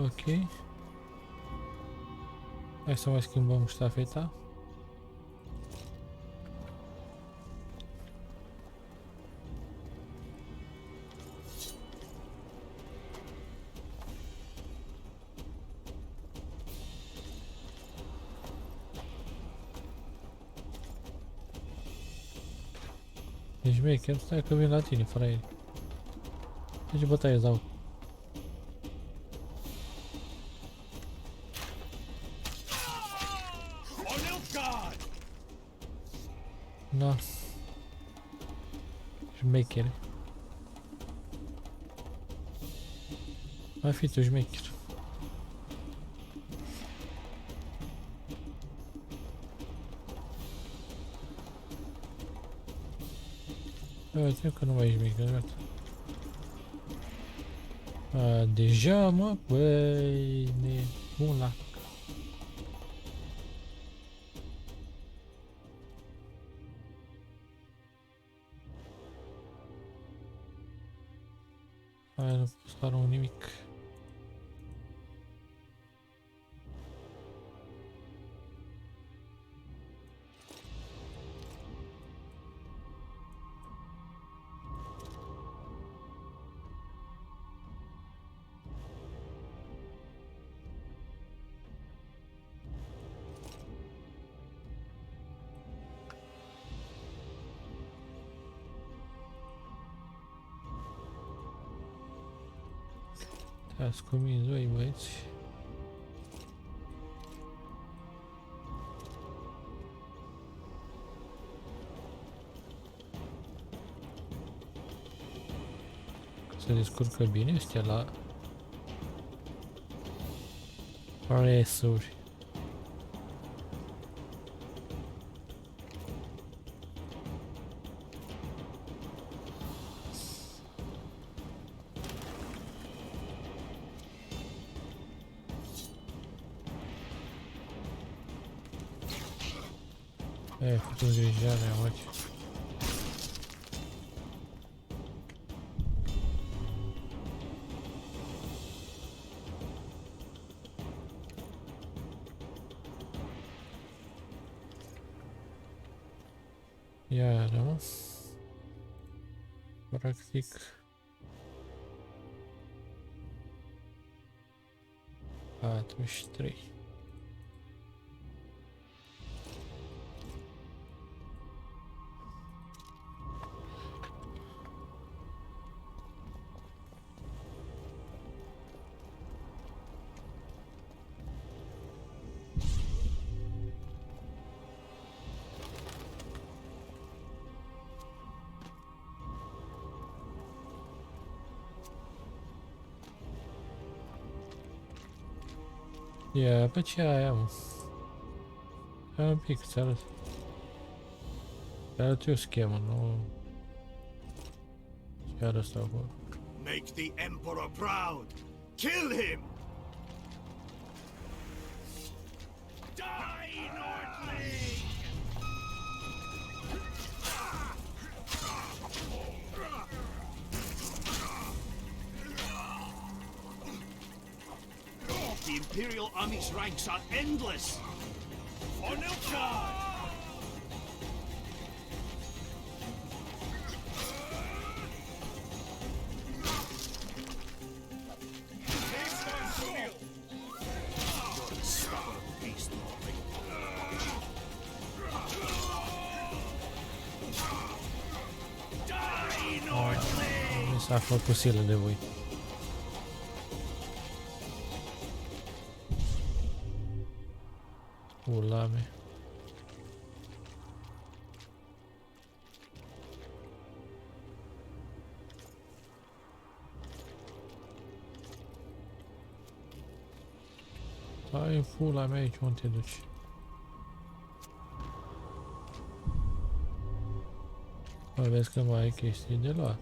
Ok. Hai să mai schimbăm ștafeta. Deci chiar stai că vin la tine, fraieri. Deci bătaie dau. Da. Șmecher. Mai fi tu șmecher. Uite că nu mai ești mică, gata. Deja, mă, băi, nebun la... Hai, nu pot să arunc nimic. Ați comis doi băieți. descurcă bine ăștia la resuri. Făcut îngrijarea, măci. Iară, mă. Practic. Patru și 3. Ia, pe ce aia, mă? Hai un pic, ți arăt. Ți arăt eu schemă, nu... Ce arăt ăsta acolo? Make the Emperor proud! Kill him! Die, Nordling! The Imperial Army's ranks are endless! For Nilfgaard! Mi s-a făcut silă de voi. Ulame. Stai în pula mea aici, unde te duci? Mai vezi că mai ai chestii de luat.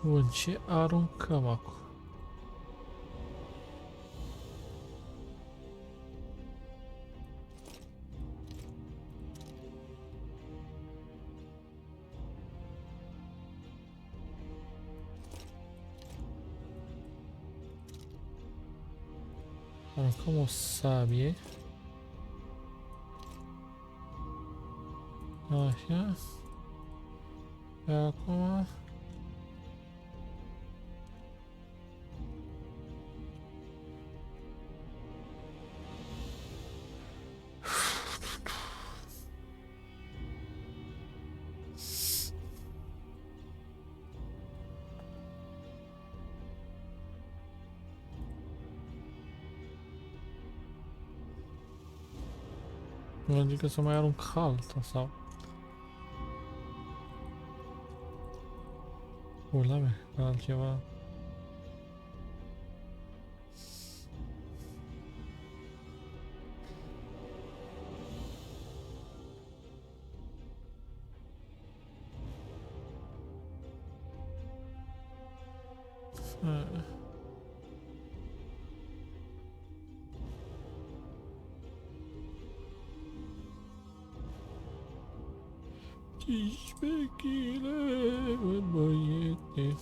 Bun, ce aruncăm acum? Aruncăm o sabie. Așa. Și acum... Adică să mai arunc alta sau... Ula mea, altceva... Șpechile, băiete.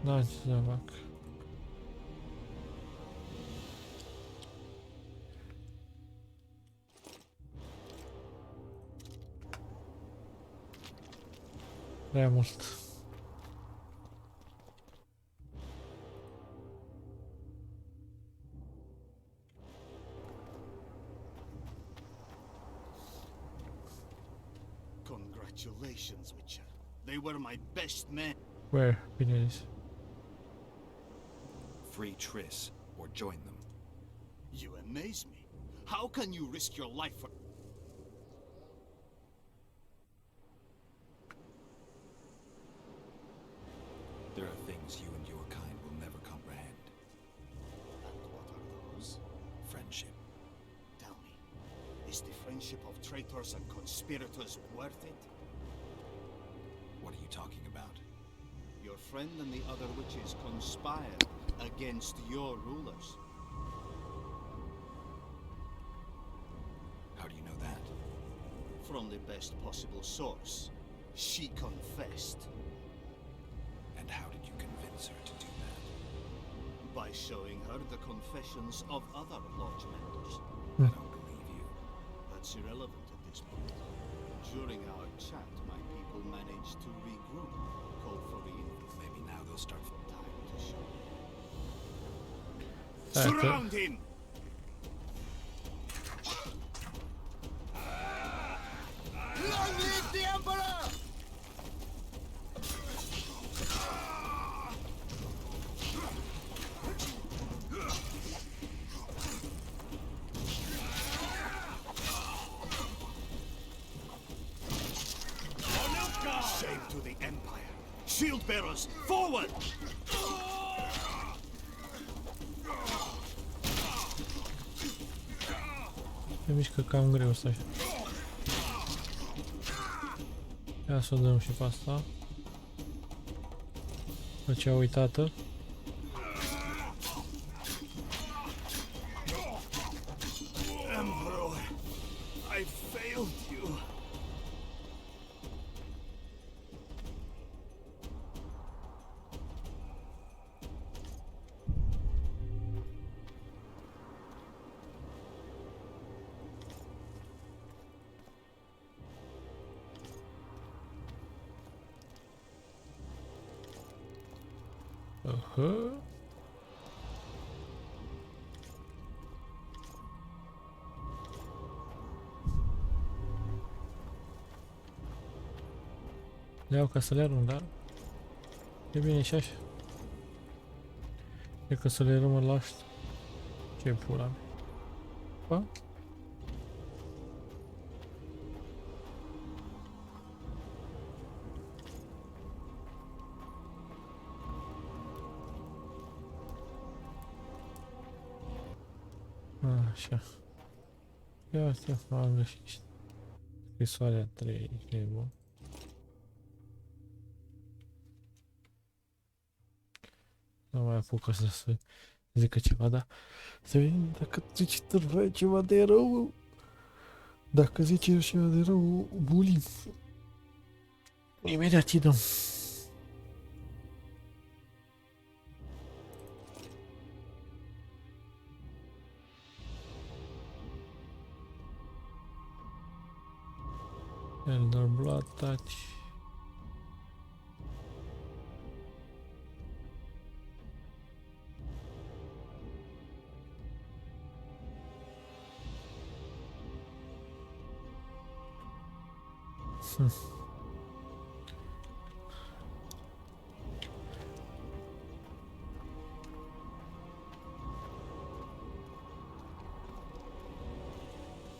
Da, ce să fac? Prea mult. Congratulations, Witcher. They were my best men. Where? Finish. Free Triss, or join them. You amaze me. How can you risk your life for... There are things you and your kind will never comprehend. And what are those? Friendship. Tell me, is the friendship of traitors and conspirators worth it? What are you talking about? Your friend and the other witches conspired against your rulers. How do you know that? From the best possible source. She confessed. And how did you convince her to do that? By showing her the confessions of other lodge members. I don't believe you. That's irrelevant at this point. During our chat, my people managed to regroup. Call for reinforcements. Maybe now they'll start... Time to show. Okay. Surround him! Long live the Emperor! Shame to the Empire. Shield bearers, forward! Se mișcă cam greu ăsta așa. Ia să o dăm și pe asta. După ce a uitată. Emperor, I failed you. Aha. Le iau ca să le arunc, dar e bine și așa. Cred că să le rămân la ăștia. Ce pula mea. Pa? Așa. Ia astea am găsit. Scrisoarea 3, e bun. Nu mai apucă să zică ceva, da? Să vedem dacă zice târfă ceva de rău. Dacă zice ceva de rău, bulim. Imediat îi dăm. Elder Blood Touch.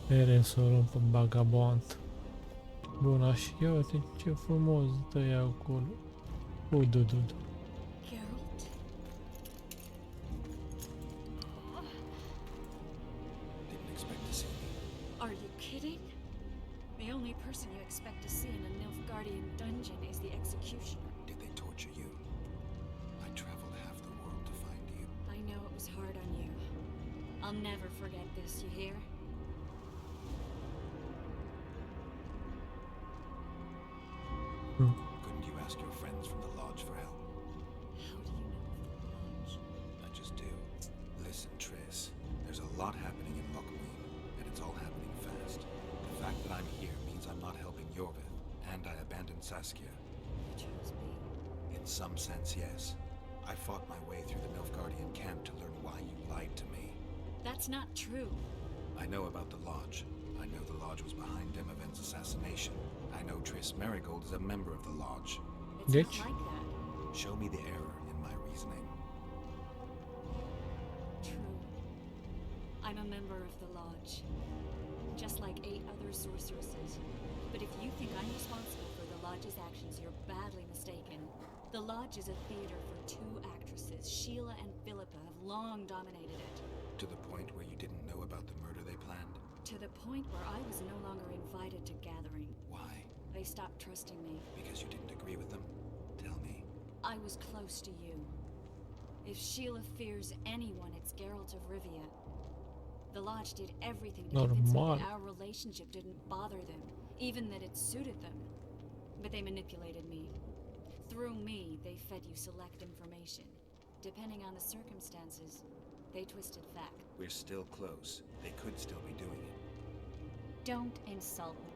Eren să o luăm pe Vagabond. Bun, așa, ia uite ce frumos dă ea acolo. Udududu. Geralt? Didn't expect to see me. Are you kidding? The only person you expect to see in a Nilfgaardian dungeon is the executioner. Did they torture you? I traveled half the world to find you. I know it was hard on you. I'll never forget this, you hear? Couldn't you ask your friends from the lodge for help? How do you know of the lodge? I just do. Listen, Triss. There's a lot happening in Lockwood, and it's all happening fast. The fact that I'm here means I'm not helping Yorven, and I abandoned Saskia. You chose me. In some sense, yes. I fought my way through the Nilfgaardian camp to learn why you lied to me. That's not true. I know about the Lodge. I know the Lodge was behind Demoven's assassination. I know Triss Merigold is a member of the Lodge. It's Deci? not like that. Show me the error in my reasoning. True. I'm a member of the Lodge. Just like 8 other sorceresses. But if you think I'm responsible for the Lodge's actions, you're badly mistaken. The Lodge is a theater for 2 actresses. Sheila and Philippa have long dominated it. To the point where you didn't know about the murder they planned? To the point where I was no longer invited to gathering. Why? They stopped trusting me. Because you didn't agree with them? Tell me. I was close to you. If Sheila fears anyone, it's Geralt of Rivia. The Lodge did everything to convince me Normal. that our relationship didn't bother them, even that it suited them. But they manipulated me. Through me, they fed you select information. Depending on the circumstances, they twisted fact. We're still close. They could still be doing it. Don't insult me.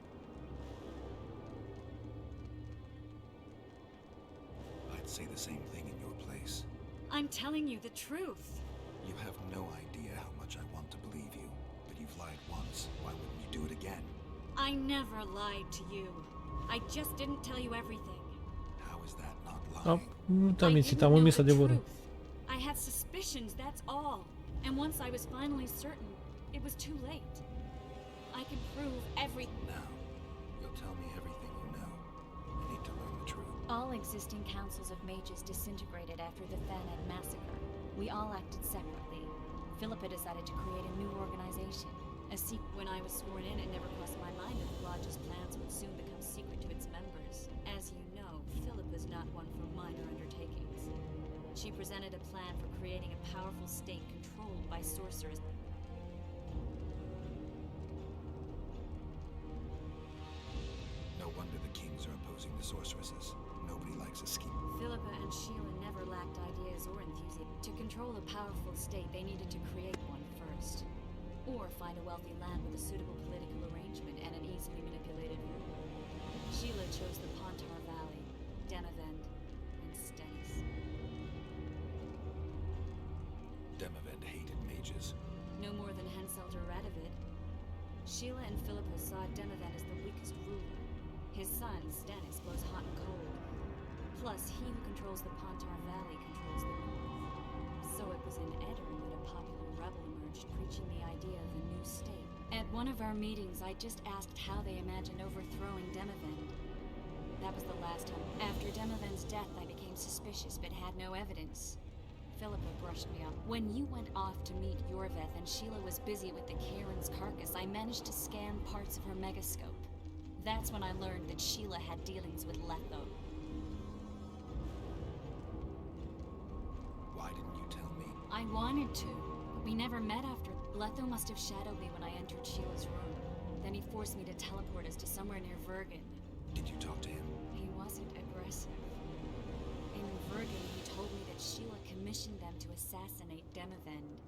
I'd say the same thing in your place. I'm telling you the truth. You have no idea how much I want to believe you. But you've lied once. Why wouldn't you do it again? I never lied to you. I just didn't tell you everything. How is that not Ah, lying? nu te-am I mințit, didn't am know omis the adevărul. truth. I had suspicions, that's all. And once I was finally certain, it was too late. I can prove everything. Now, you'll tell me everything you know. I need to learn the truth. All existing councils of mages disintegrated after the Thaned massacre. We all acted separately. Philippa decided to create a new organization. When I was sworn in, it never crossed my mind that the Lodge's plans would soon become secret to its members. As you know, Philippa's not one for minor undertakings. She presented a plan for creating a powerful state controlled by sorcerers. No wonder the kings are opposing the sorceresses. Nobody likes a scheme. Philippa and Sheila never lacked ideas or enthusiasm. To control a powerful state, they needed to create one first. Or find a wealthy land with a suitable political arrangement and an easily manipulated ruler. Sheila chose the Pontar Valley, Demavend, and Stennis. Demavend hated mages. No more than Henselt or Radovid. Sheila and Philippa saw Demavend as the weakest ruler. His son, Stennis, blows hot and cold. Plus, he who controls the Pontar Valley controls the north. So it was in Edirn that a popular rebel emerged, preaching the idea of a new state. At one of our meetings, I just asked how they imagined overthrowing Demavend. That was the last time. After Demavend's death, I became suspicious, but had no evidence. Philippa brushed me off. When you went off to meet Yorven and Sheila was busy with the Karen's carcass, I managed to scan parts of her megascope. That's when I learned that Sheila had dealings with Letho. Why didn't you tell me? I wanted to, but we never met after. Letho must have shadowed me when I entered Sheila's room. Then he forced me to teleport us to somewhere near Vergen. Did you talk to him? He wasn't aggressive. In Vergen, he told me that Sheila commissioned them to assassinate Demavend.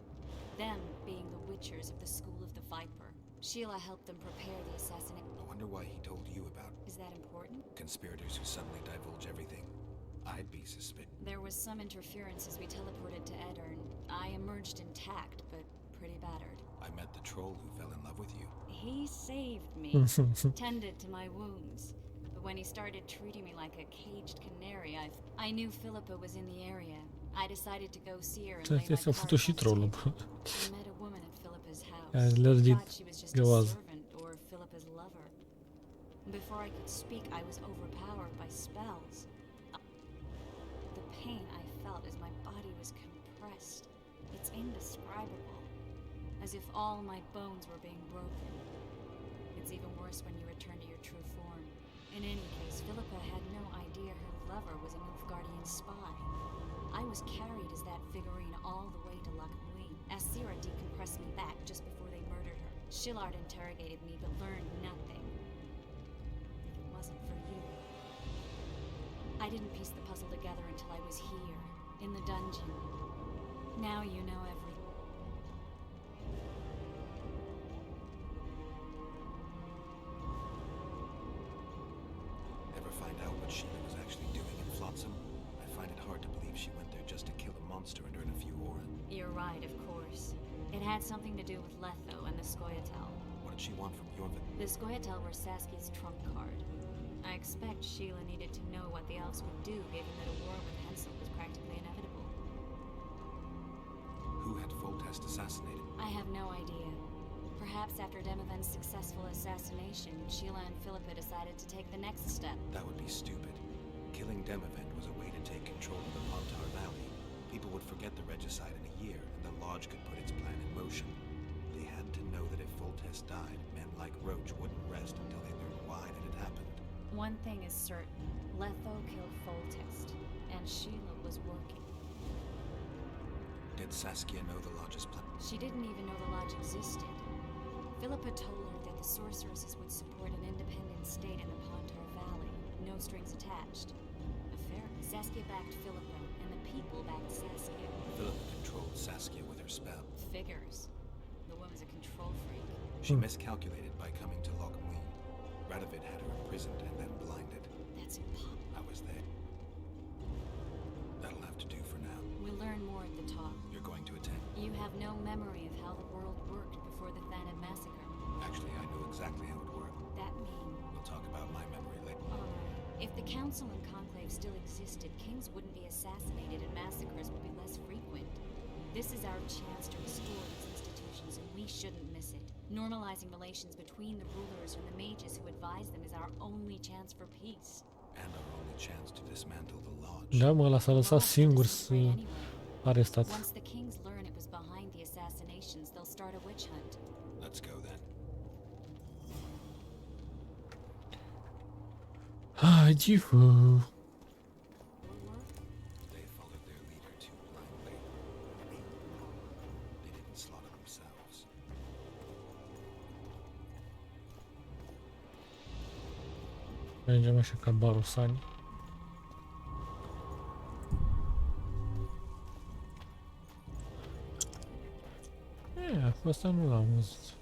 Them being the Witchers of the School of the Viper. Sheila helped them prepare the assassination. I wonder why he told you about Is that important? conspirators who suddenly divulge everything. I'd be suspicious. There was some interference as we teleported to Edirn. I emerged intact, but pretty battered. I met the troll who fell in love with you. He saved me, tended to my wounds. But when he started treating me like a caged canary, I knew Philippa was in the area. I decided to go see her and lay my S-a cards făcut și on trollul. table. I met a woman at Philippa's house. A lărgit Thought she was just a găoază. servant or Philippa's lover. Before I could speak, I was overpowered by spells. The pain I felt as my body was compressed. It's indescribable. As if all my bones were being broken. It's even worse when you return to your true form. In any case, Philippa had no idea her lover was a Nilfgaardian spy. I was carried as that figurine all the way to Lacmuin. Asira decompressed me back just before they murdered her. Shillard interrogated me but learned nothing. If it wasn't for you... I didn't piece the puzzle together until I was here, in the dungeon. Now you know everything. Ever find out what Sheila was actually doing in Flotsam? I find it hard to believe she went there just to kill a monster and earn a few Orin. You're right, of course. It had something to do with Letho and the Scoia'tael. What did she want from Yorven? The Scoia'tael were Saskia's trump card. I expect Sheila needed to know what the elves would do, given that a war with Hensel was practically inevitable. Who had Foltest assassinated? I have no idea. Perhaps after Demoven's successful assassination, Sheila and Philippa decided to take the next step. That would be stupid. Killing Demoven was a way to take control of the Pontar Valley. People would forget the regicide in a year, and the Lodge could put its plan in motion. They had to know that if Foltest died, men like Roach wouldn't rest until they learned why it had happened. One thing is certain. Letho killed Foltest, and Sheila was working. Did Saskia know the Lodge's plan? She didn't even know the Lodge existed. Philippa told her that the sorceresses would support an independent state in the Pontar Valley, no strings attached. A fair. Saskia backed Philippa, and the people backed Saskia. Philippa controlled Saskia with her spell. Figures. The woman's a control freak. She miscalculated by coming to Loch Muin. Radovid had her imprisoned and then blinded. That's impossible. I was there. That'll have to do for now. We'll learn more at the talk. You're going to attend? You have no memory of how the world worked before the Thanid massacre. Actually, I know exactly how it worked. That means... We'll talk about my memory later. Alright. If the Council and Conclave still existed, kings wouldn't be assassinated and massacres would be less frequent. This is our chance to restore these institutions, and we shouldn't miss it. Normalizing relations between the rulers and the mages who advise them is our only chance for peace. And our only chance to dismantle the Lodge. Da, mă, l-a lăsat singur să arestat. Once the kings learn it was behind the assassinations, they'll start a witch hunt. Let's go then. Haide-vă! They followed their leader too blindly. They didn't slaughter themselves. Mergem așa ca barosani. Asta nu l-am văzut.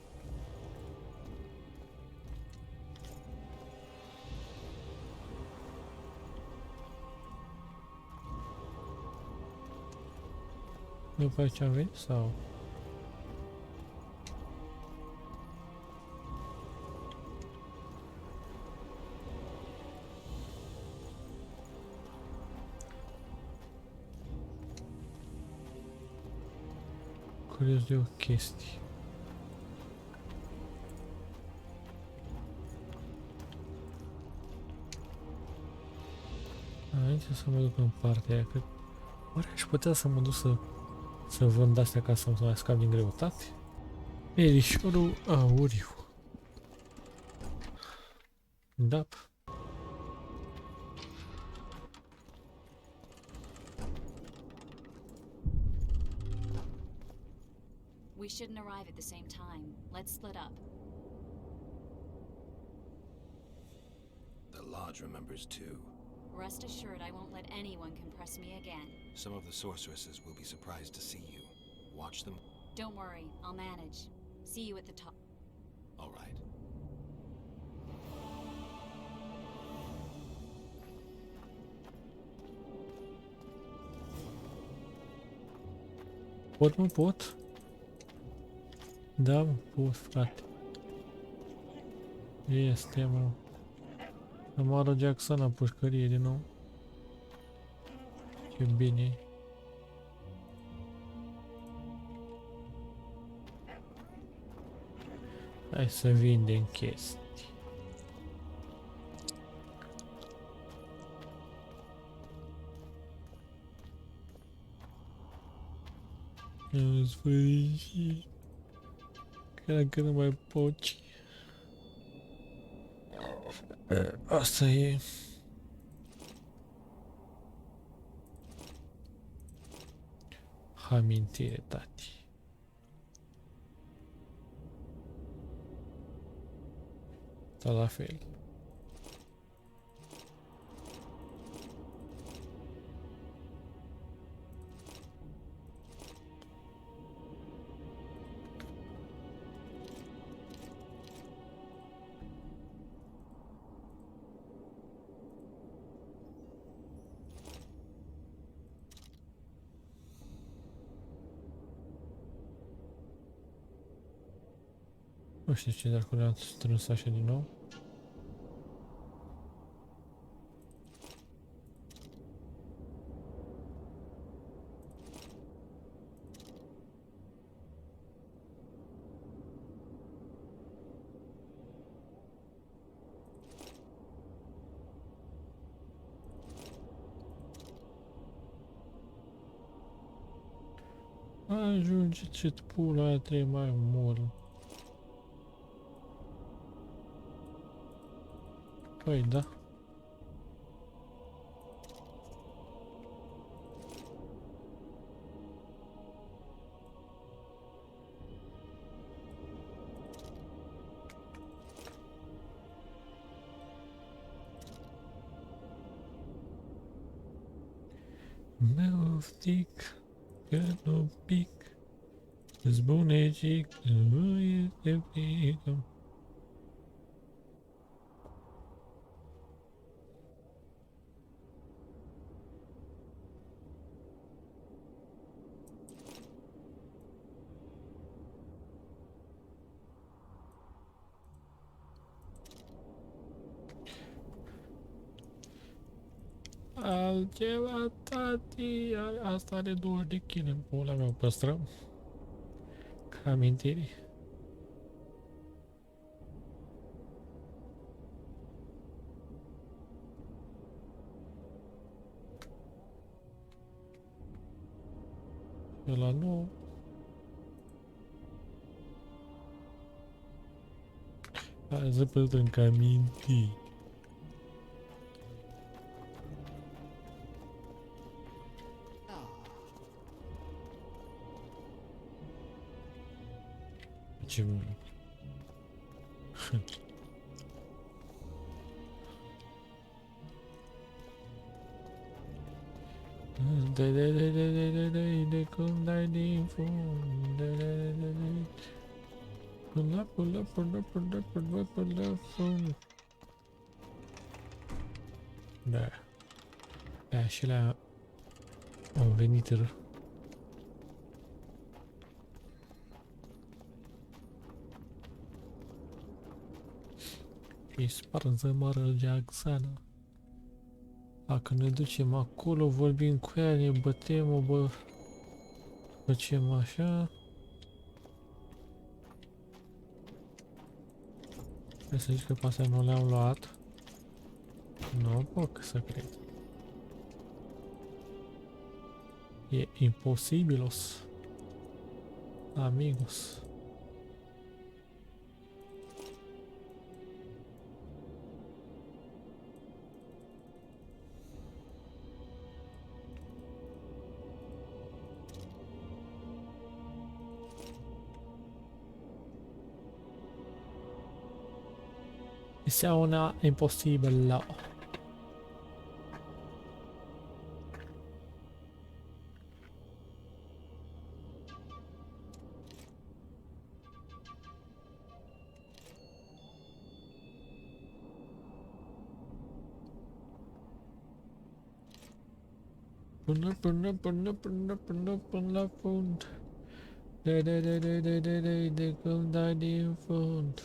După aici am venit sau? Curios de o chestie. Aici să mă duc în partea aia, cred. Oare aș putea să mă duc să vând astea ca să mai scap din greutate? Erișorul auriu. Da. We shouldn't arrive at the same time. Let's split up. The Lodge remembers too. Rest assured I won't let anyone compress me again. Some of the sorceresses will be surprised to see you. Watch them. Don't worry, I'll manage. See you at the top. All right. Pot, mă, pot? Da, mă, pot, frate. Este, mă. Să moară Jackson la pușcărie din nou. Ce bine. Hai să vindem chestii. În sfârșit. Cred că nu mai poți. Asta e. Amintire, tati. Sta la fel. Nu știu ce dracu le-am strâns așa din nou. Ajunge ce pula aia trebuie mai mult. Păi da. Meu stick, că nu pic, zbunecic, nu este frică. Altceva, tati, asta are 20 de kg în pula mea, o păstrăm. Ca amintiri. Ăla nu. Hai să păstrăm ca amintiri. Ce... De cum dai din fund. Până fund. Da. Da, și la au venit rău. Și sparză mără Jacksana. Dacă ne ducem acolo, vorbim cu ea, ne bătem, facem așa. Trebuie să zici că pe astea nu le-am luat. Nu pot să cred. E imposibilos. Amigos. Missione impossibile. Până la fund. De când dai din fund.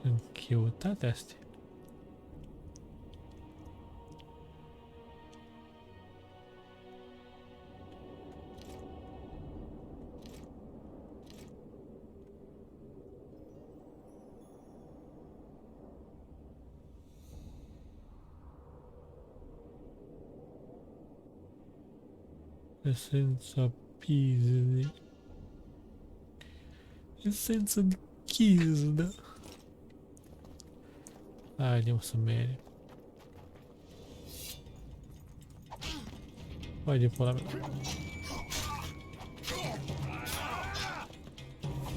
Sunt căutate astea. Esența pizzi. Esența de chizdă. Haide, o să mergem. Vai de pula mea.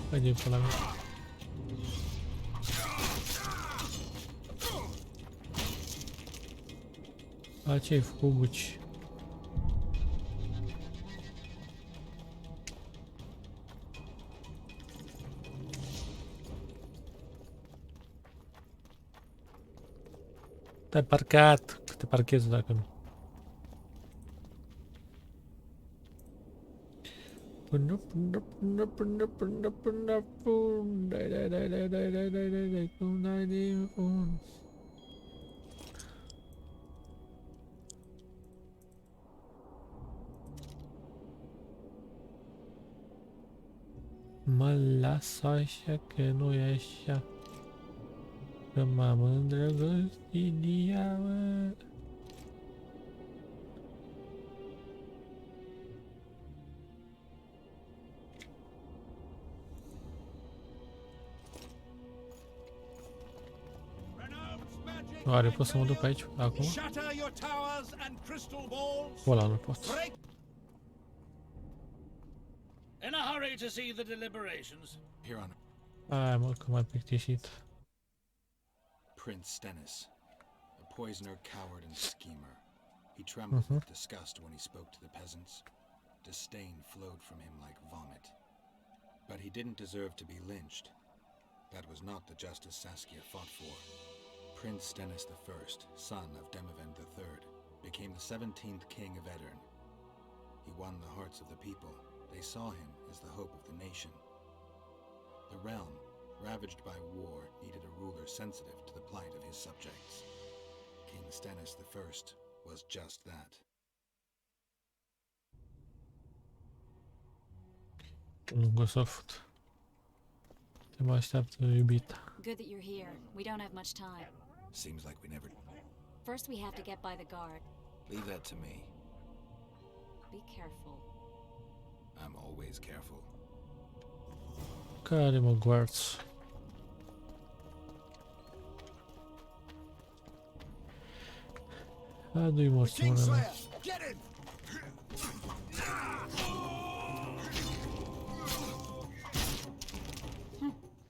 Vai de pula mea. A, ce ai făcut, Guci? Te-ai parcat. Te parchezi dacă nu. Până fund. Dai, cum dai din fund. Mă las așa că nu e așa. Că m-am îndrăgostit de ea, mă. Oare pot să mă duc pe aici, acum? Ăla nu pot. In a hurry to see the deliberations. Here on Hai mă, că m-ai plictisit. Prince Stennis, a poisoner, coward, and schemer. He trembled with disgust when he spoke to the peasants. Disdain flowed from him like vomit. But he didn't deserve to be lynched. That was not the justice Saskia fought for. Prince Stennis I, son of Demavend III, became the 17th king of Edirn. He won the hearts of the people. They saw him as the hope of the nation. The realm, ravaged by war, needed a ruler sensitive to the plight of his subjects. King Stennis I was just that. Lungă soft. Te mă așteaptă iubita. Good that you're here. We don't have much time. Seems like we never... First, we have to get by the guard. Leave that to me. Be careful. I'm always careful. Care mă guards. Adu-i morțiunea.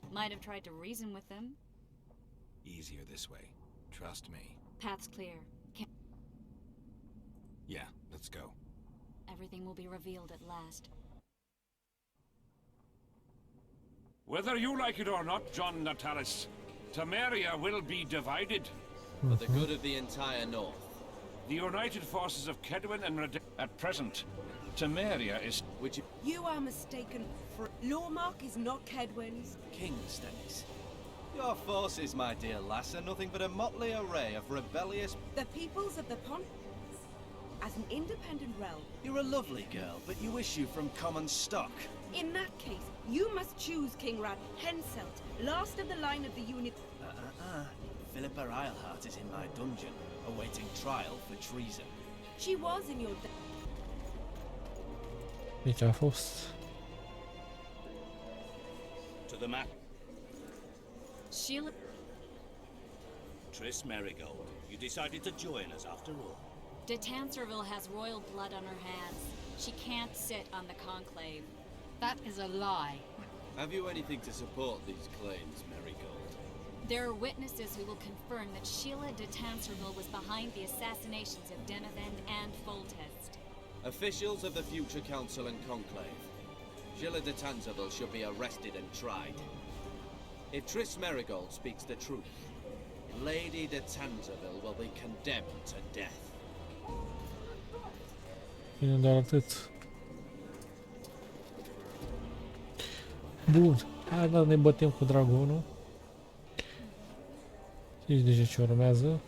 Might have tried to reason with them. Easier this way. Trust me. Path's clear. Yeah, let's go. Everything will be revealed at last. Whether you like it or not, John Natalis, Temeria will be divided. For the good of the entire north. The united forces of Kedwin and at present, Temeria is... You are mistaken. Lormark is not Kedwin's. King Stennis. Your forces, my dear lass, are nothing but a motley array of rebellious... The peoples of the Pont... As an independent realm... You're a lovely girl, but you issue from common stock. In that case, you must choose King Rad Henselt, last of the line of the unit... Philippa Eilhart is in my dungeon, awaiting trial for treason. She was in your... Deci a fost. To the map. Sheila... Triss Merigold, you decided to join us after all. De Tanserville has royal blood on her hands. She can't sit on the conclave. That is a lie. Have you anything to support these claims, Merigold? There are witnesses who will confirm that Sheila de Tanserville was behind the assassinations of Demavend and Foltest. Officials of the future council and conclave. Sheila de Tanserville should be arrested and tried. If Triss Merigold speaks the truth, Lady de Tanserville will be condemned to death. Bine, doar atât. Bun. Hai, da, ne bătem cu dragonul. Știți deja ce urmează.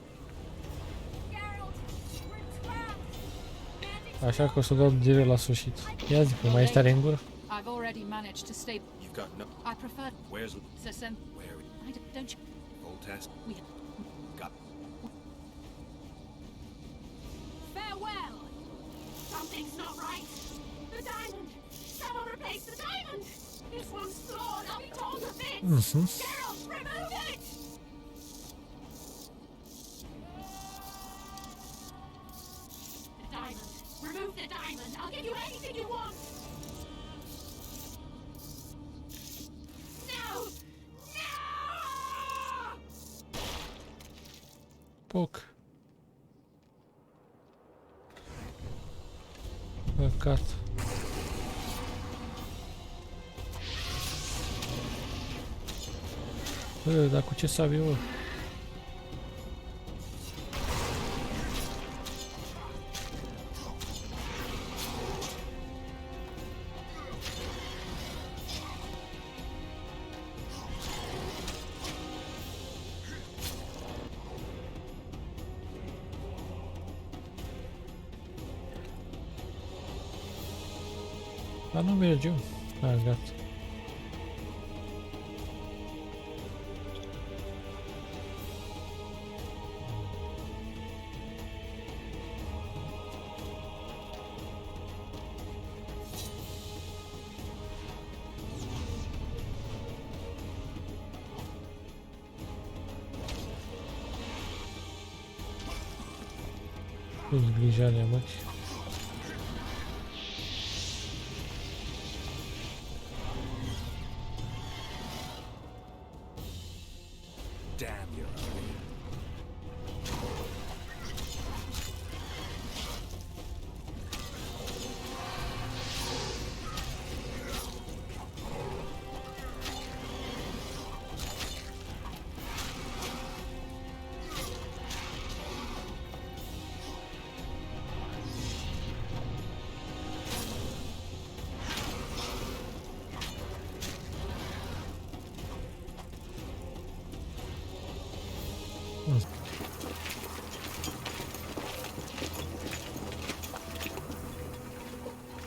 Așa că o să dau direct la sfârșit. Ia zi, mai ești tare în gură? I've already managed to stay. You've got no... I prefer... Where's... Listen. Where... Don't you... Foltest? We... Got... Farewell! Something's not right. The diamond! Someone replace the diamond! This one's flawed. I'll be torn to bits! Geralt, remove it! The diamond. Remove the diamond. I'll give you anything you want! No! No! Poc. Păcat. Dar cu ce sabie, mă? Dar nu mergem. Hai, gata. 'Tis Zbliżania, mać. Damn your army.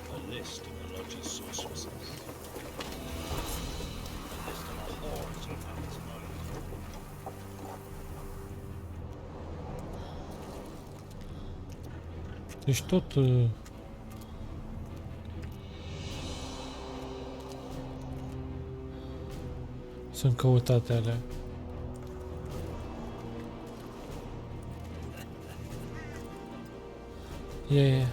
A list of the Lodge's sorceresses. A list of the hordes of Hamlet's mind. Deci tot... sunt căutate alea. E...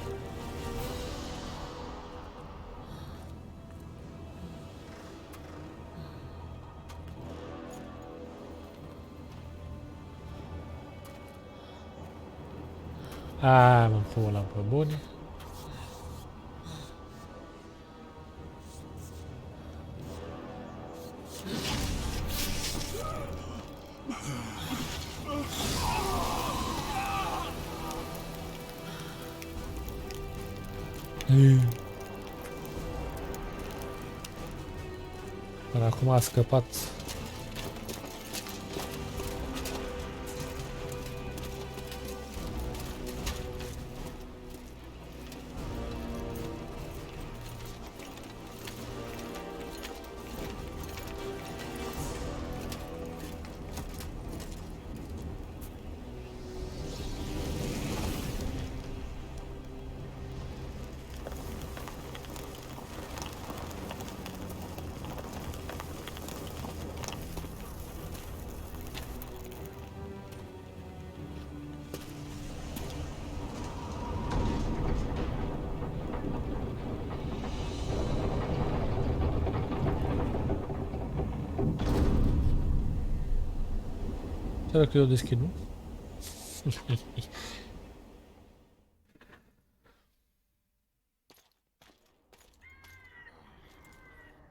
A, mă pula pe bune. Până acum a scăpat. Será que eu deschid, nu?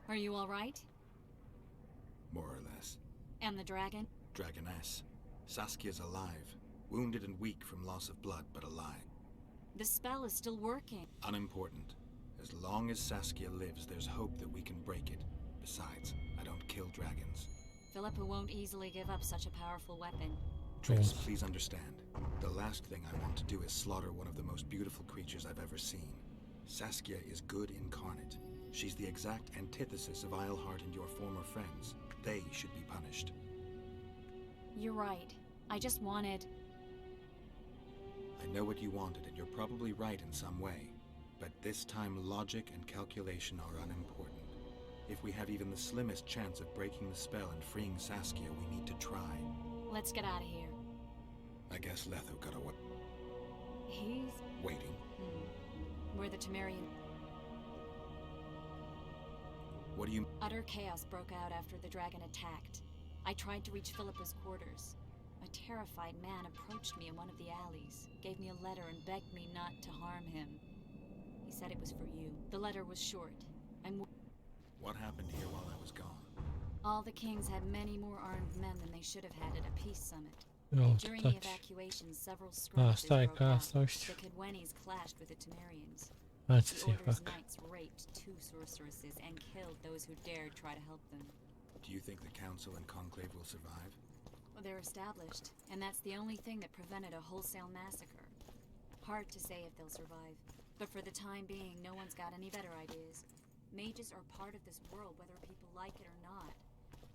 Are you all right? More or less. And the dragon? Dragoness. Saskia's alive. Wounded and weak from loss of blood, but alive. The spell is still working. Unimportant. As long as Saskia lives, there's hope that we can break it. Besides, I don't kill dragons. Philippa won't easily give up such a powerful weapon. Triss, please understand. The last thing I want to do is slaughter one of the most beautiful creatures I've ever seen. Saskia is good incarnate. She's the exact antithesis of Islehart and your former friends. They should be punished. You're right. I just wanted... I know what you wanted, and you're probably right in some way. But this time logic and calculation are unimportant. If we have even the slimmest chance of breaking the spell and freeing Saskia, we need to try. Let's get out of here. I guess Letho got away. He's... waiting. We're the Temerian. What do you... Utter chaos broke out after the dragon attacked. I tried to reach Philippa's quarters. A terrified man approached me in one of the alleys, gave me a letter and begged me not to harm him. He said it was for you. The letter was short. What happened here while I was gone? All the kings had many more armed men than they should have had at a peace summit. Oh, During the evacuation, several skirmishes broke out. The Kedwenis clashed with the Temerians. The Order's knights raped 2 sorceresses and killed those who dared try to help them. Do you think the Council and Conclave will survive? Well, they're established, and that's the only thing that prevented a wholesale massacre. Hard to say if they'll survive, but for the time being, no one's got any better ideas. Mages are part of this world, whether people like it or not.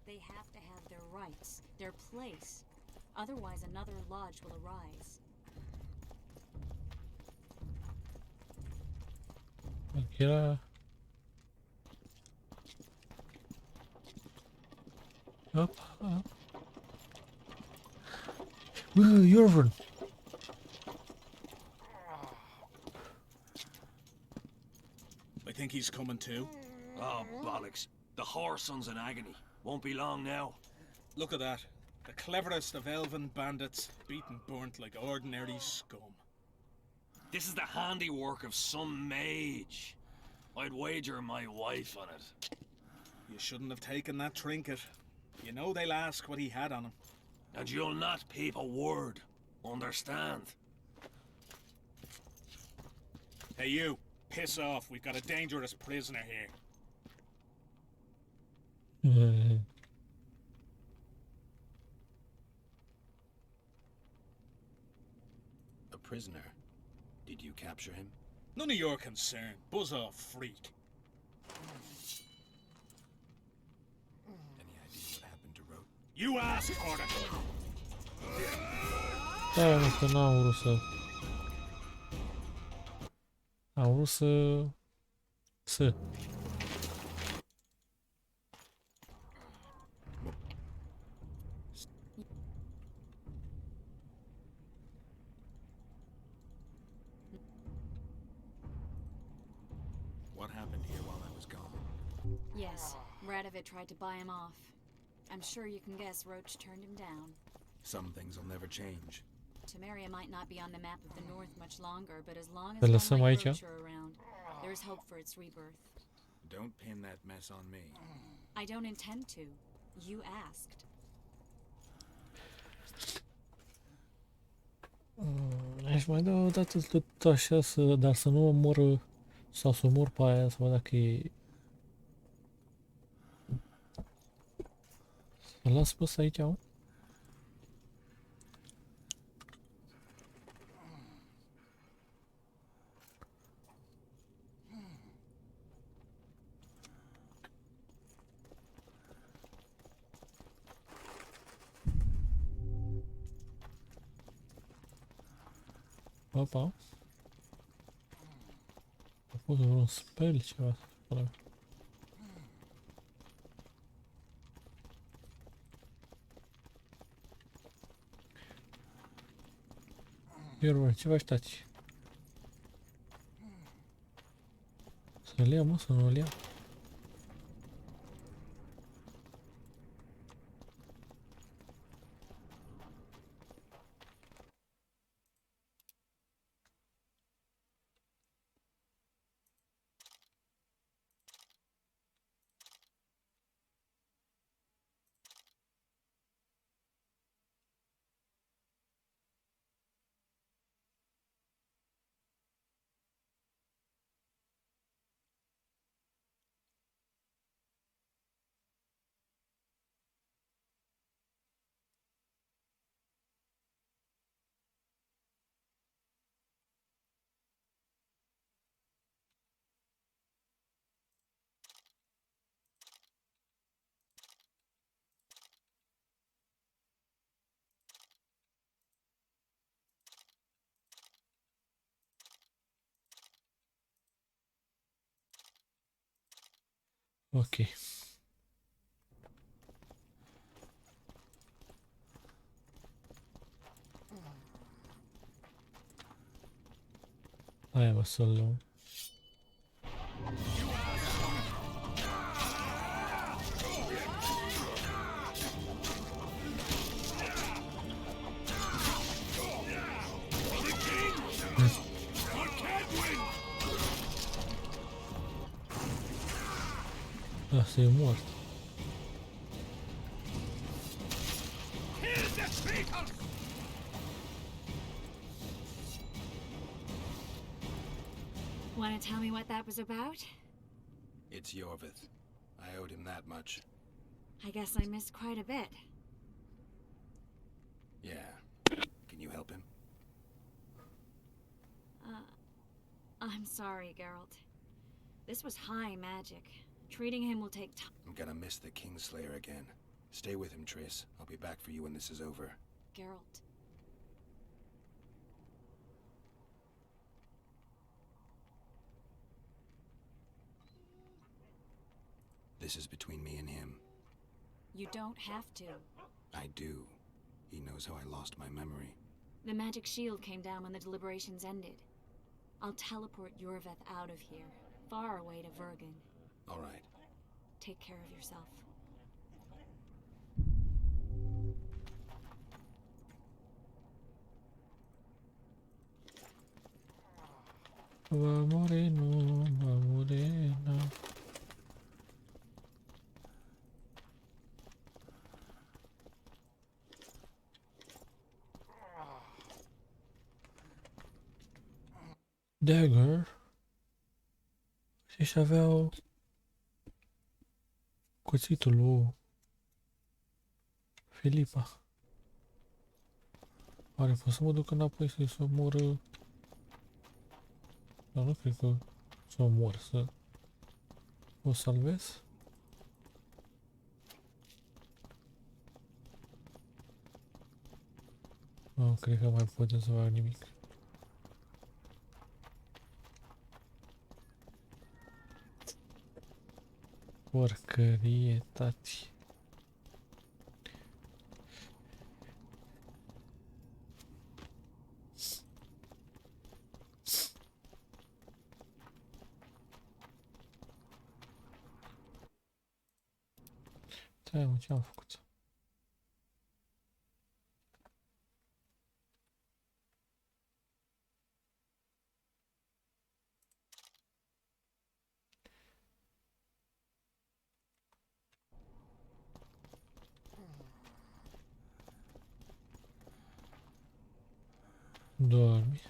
They have to have their rights, their place. Otherwise, another lodge will arise. Era... Up, up. Yorven! he's coming to. Oh, bollocks. The whoreson's in agony. Won't be long now. Look at that. The cleverest of elven bandits, beaten burnt like ordinary scum. This is the handiwork of some mage. I'd wager my wife on it. You shouldn't have taken that trinket. You know they'll ask what he had on him. And you'll not peep a word. Understand? Hey you, piss off. We've got a dangerous prisoner here. A prisoner? Did you capture him? None of your concern. Buzz off, freak. Any idea what happened to Rote? You asked for it! Da, mă, că n-am vrut să... Am vrut să... What happened here while I was gone? Yes, Radovid tried to buy him off. I'm sure you can guess Roach turned him down. Some things will never change. Temeria might not be on the map of the North much longer, but as long Îl as lăsăm one like aici. Roach are around, there is hope for its rebirth. Don't pin that mess on me. I don't intend to. You asked. Aș mai da o dată tot așa, dar să nu omor sau să omor pe aia, să văd dacă e... Să las pe ăsta aici, mă? Opa. A pus vreun spell ceva. Yorven, ce faci, taci? Să-l ia, mă, să nu-l ia. Ok. Hai, mă, să-l luăm. Asta e mort. Want to tell me what that was about? It's Yorvith. I owed him that much. I guess I missed quite a bit. Yeah. Can you help him? I'm sorry, Geralt. This was high magic. Treating him will take time. I'm gonna miss the Kingslayer again. Stay with him, Triss. I'll be back for you when this is over. Geralt. This is between me and him. You don't have to. I do. He knows how I lost my memory. The magic shield came down when the deliberations ended. I'll teleport Yorveth out of here. far away to Vergen. All right. Take care of yourself. Va moreno, va morena. Dagger. Și aveau cuțitul lui Filipa. Oare pot să mă duc înapoi să-i să omoră? Dar nu cred că să omor, să o salvez. Nu cred că mai pot să fac nimic. Porcărie, tati. Stai, mă, ce am făcut? Dormi.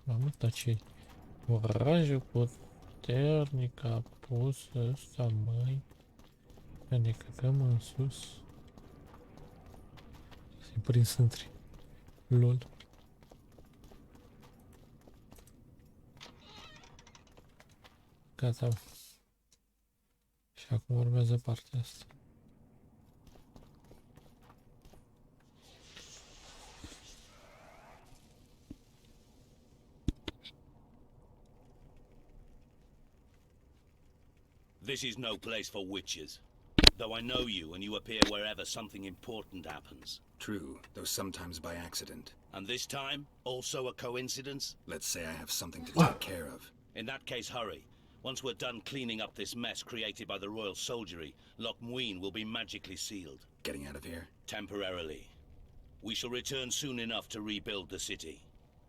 Am uitat ce o rajă puternică a pus ăsta, măi. Că ne căcăm în sus. Se-i prins întri. Lol. Gata. Și acum urmează partea asta. This is no place for witches. Though I know you and you appear wherever something important happens. True, though sometimes by accident. And this time, also a coincidence? Let's say I have something to take care of. In that case, hurry. Once we're done cleaning up this mess created by the royal soldiery, Loch Muin will be magically sealed. Getting out of here? Temporarily. We shall return soon enough to rebuild the city.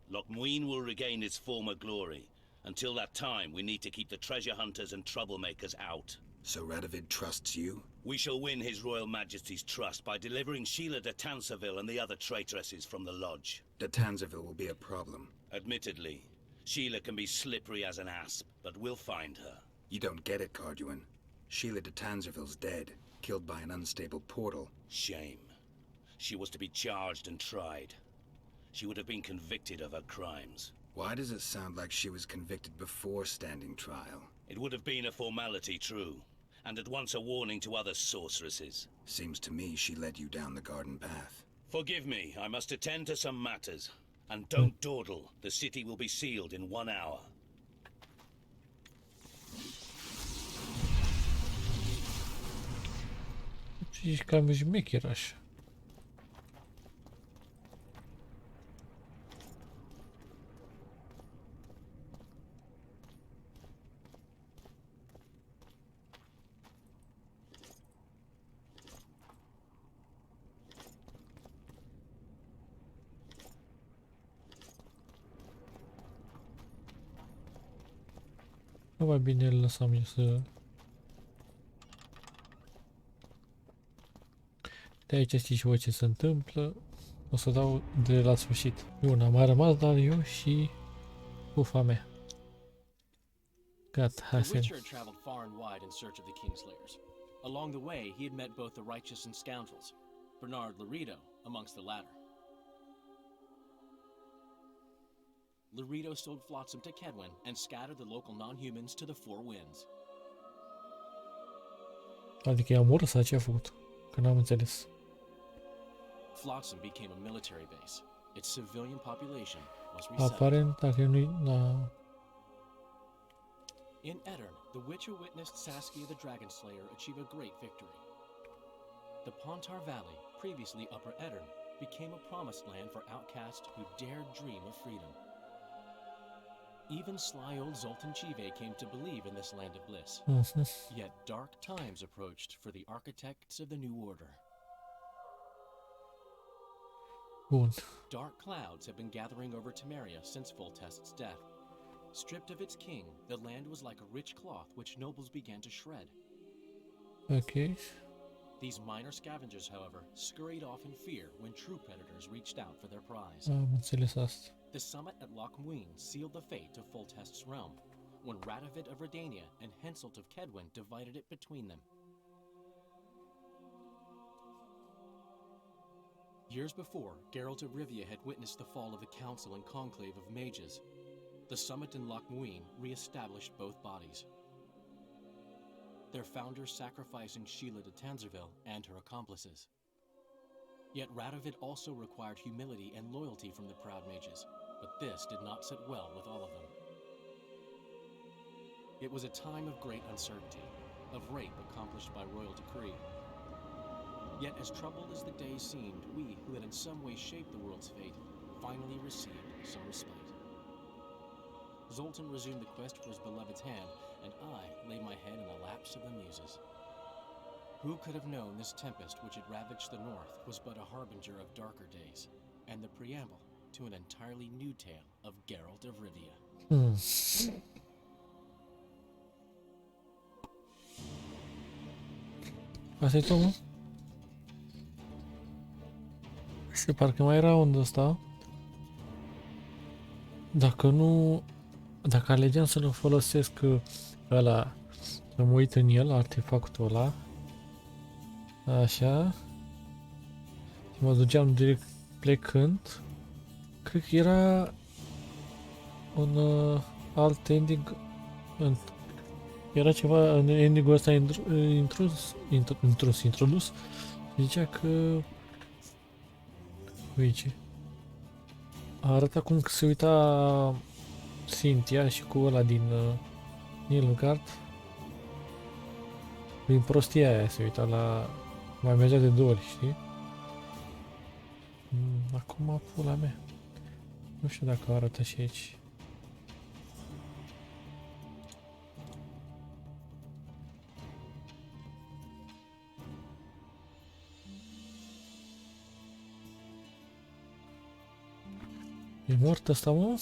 Loch Muin will regain its former glory. Until that time, we need to keep the treasure hunters and troublemakers out. So Radovid trusts you? We shall win His Royal Majesty's trust by delivering Sheila de Tanserville and the other traitresses from the lodge. De Tanserville will be a problem. Admittedly, Sheila can be slippery as an asp, but we'll find her. You don't get it, Carduin. Sheila de Tanserville's dead, killed by an unstable portal. Shame. She was to be charged and tried. She would have been convicted of her crimes. Why does it sound like she was convicted before standing trial? It would have been a formality, true, and at once a warning to other sorceresses. Seems to me she led you down the garden path. Forgive me, I must attend to some matters. And don't dawdle, the city will be sealed in 1 hour. Ești cam șmecher așa. Nu mai bine îl lăsam eu să... De aici știți voi ce se întâmplă. O să dau de la sfârșit. Bun, am mai rămas doar eu și bufa mea. Gata, hai să... The Witcher had traveled far and wide in search of the Kingslayers. Along the way, he had met both the righteous and scoundrels, Bernard Laredo amongst the latter. Laredo sold Flotsam to Kedwin and scattered the local non-humans to the four winds. Adică i-a omorât sau ce a făcut? Că n-am înțeles. Flotsam became a military base. Its civilian population was resettled. Aparent, dacă nu-i... In Edirn, the Witcher witnessed Saskia the Dragonslayer achieve a great victory. The Pontar Valley, previously Upper Edirn, became a promised land for outcasts who dared dream of freedom. Even sly old Zoltan Chive came to believe in this land of bliss. Yet dark times approached for the architects of the new order. Bun. Dark clouds have been gathering over Temeria since Foltest's death. Stripped of its king, the land was like a rich cloth which nobles began to shred. Ok. These minor scavengers, however, scurried off in fear when true predators reached out for their prize. Am înțeles asta. The summit at Loch Muin sealed the fate of Foltest's realm, when Radovid of Redania and Henselt of Kedwin divided it between them. Years before, Geralt of Rivia had witnessed the fall of the Council and Conclave of Mages. The summit in Loch Muin re-established both bodies, their founders sacrificing Sheila de Tanzerville and her accomplices. Yet Radovid also required humility and loyalty from the proud mages, but this did not sit well with all of them. It was a time of great uncertainty, of rape accomplished by royal decree. Yet as troubled as the days seemed, we, who had in some way shaped the world's fate, finally received some respite. Zoltan resumed the quest for his beloved's hand, and I laid my head in the laps of the muses. Who could have known this tempest which had ravaged the north was but a harbinger of darker days, and the preamble to an entirely new tale of Geralt of Rivia. Asta e tot, mă? Și parcă mai era unde ăsta. Dacă nu... Dacă alegeam să-l folosesc ăla, să mă uit în el, artefactul ăla, așa, și mă duceam direct plecând, cred că era un alt ending, era ceva în ending-ul ăsta introdus, zicea că, uite, arăta cum se uita Cynthia și cu ăla din Nilfgaard. Din prostia aia se uita la... Mai mergea de 2 ori, știi? Acum pula mea. Nu știu dacă arată și aici. E mort ăsta, mă?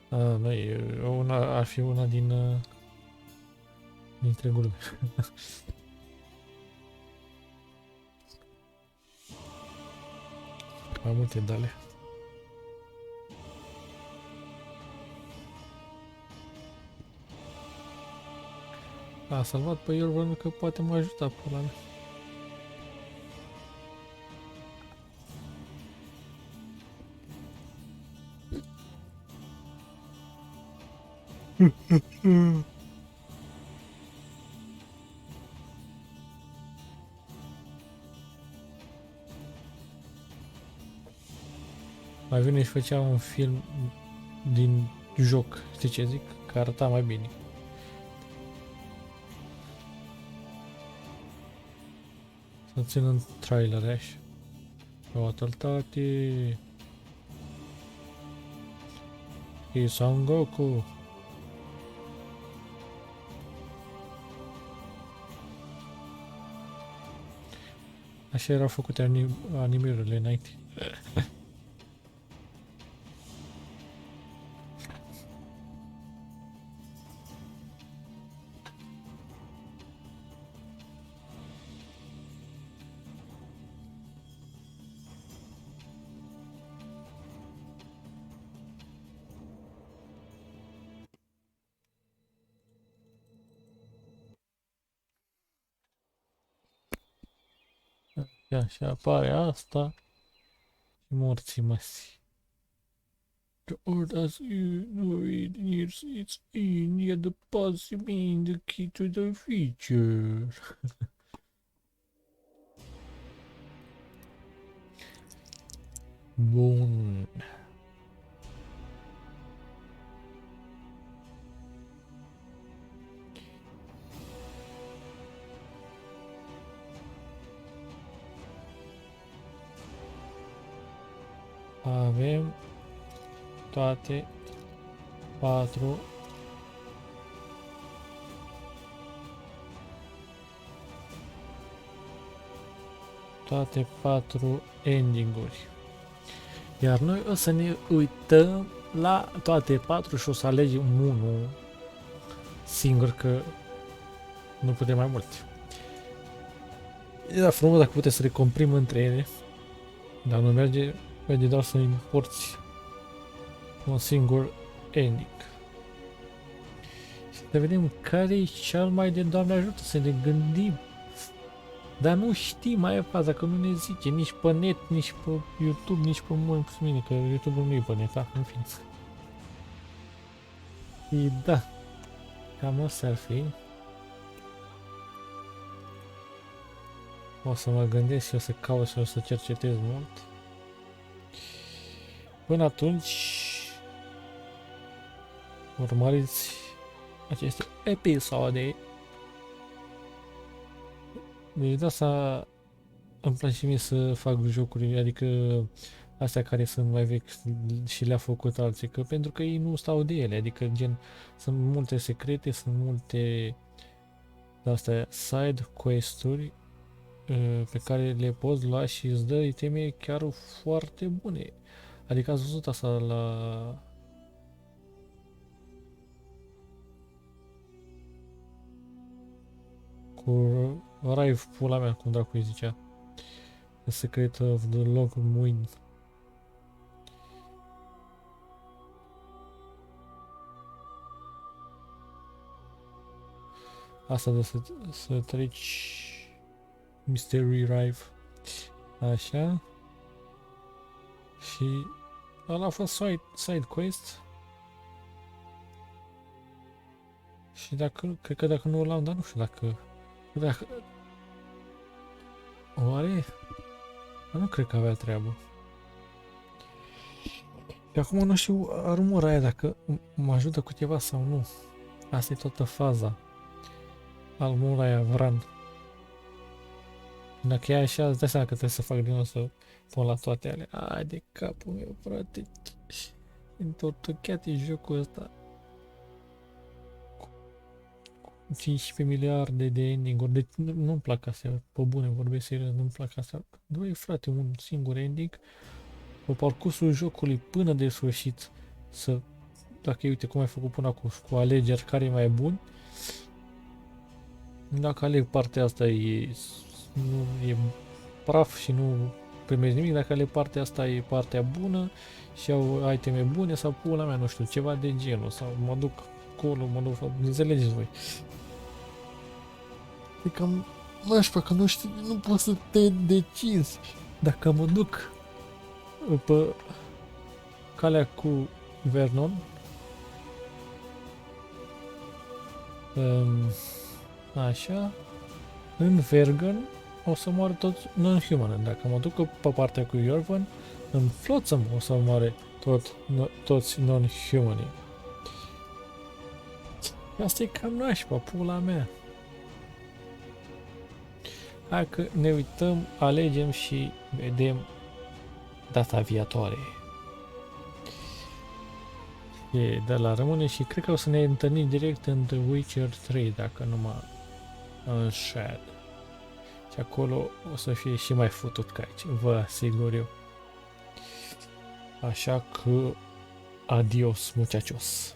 Nu, e una, ar fi una dintre glume. Mai multe dale. A salvat pe Yorven că poate mă ajuta pula mea. Mai bine și făcea un film din joc, știi ce zic? Că arăta mai bine. Să țin în trailer așa. Total-tate. E Son Goku. Așa erau făcute animeurile înainte. Ia, și apare asta și morții măsii. The old as you know it needs its in, yet the past remains the key to the future. Bun. Avem toate 4 ending-uri. Iar noi o să ne uităm la toate 4 și o să alegem unul singur, că nu putem mai multe. Era frumos dacă puteți să le comprim între ele, dar nu merge doar să importi un singur ending. Și să vedem care e cel mai de Doamne ajută, să ne gândim. Dar nu știm, mai e faza, că nu ne zice nici pe net, nici pe YouTube, nici pe mine, că YouTube-ul nu e pe net, în fine. Și da, cam asta ar fi. O să mă gândesc și o să caut și o să cercetez mult. Până atunci, urmăriți aceste episoade. Deci de asta îmi place mie să fac jocuri, adică astea care sunt mai vechi și le-a făcut alții, că pentru că ei nu stau de ele, adică gen, sunt multe secrete, sunt multe de-astea side quest-uri pe care le poți lua și îți dă iteme chiar foarte bune. Adică ați văzut asta la... cu Rive, pula mea, cum dracu îi zicea. The Secret of the Logmuin. Asta de să treci Mystery Rive. Așa. Și ăla a fost side quest. Și dacă, cred că dacă nu l-am, dar nu știu dacă oare? Nu cred că avea treabă. Și acum nu știu armura aia dacă mă ajută cu ceva sau nu. Asta e toată faza. Armura aia Vran. Dacă e așa, îți dai seama că trebuie să fac din nou să pun la toate alea. Ai de capul meu, frate. Întortocheat e jocul ăsta. 15 miliarde de ending-uri. Deci nu-mi plac astea. Pe bune, vorbesc serios, nu-mi plac astea. Doi, frate, un singur ending. Pe parcursul jocului până de sfârșit să... Dacă uite cum ai făcut până acum, cu alegeri care e mai bun. Dacă aleg partea asta e praf și nu primești nimic. Dacă aleg partea asta e partea bună și au iteme bune sau pula mea, nu știu, ceva de genul. Sau mă duc acolo, mă duc, înțelegeți voi. E cam nașpa, că nu știu, nu poți să te decizi. Dacă mă duc pe calea cu Vernon, așa, în Vergen o să moară toți non-human. Dacă mă duc pe partea cu Yorven, în Flotsam o să moare toți non-humanii. Asta e cam nașpa, pula mea. Hai că ne uităm, alegem și vedem data viitoare. E de la rămâne și cred că o să ne întâlnim direct în The Witcher 3, dacă nu mă înșel. Și acolo o să fie și mai futut ca aici, vă asigur eu. Așa că adios, muchachos.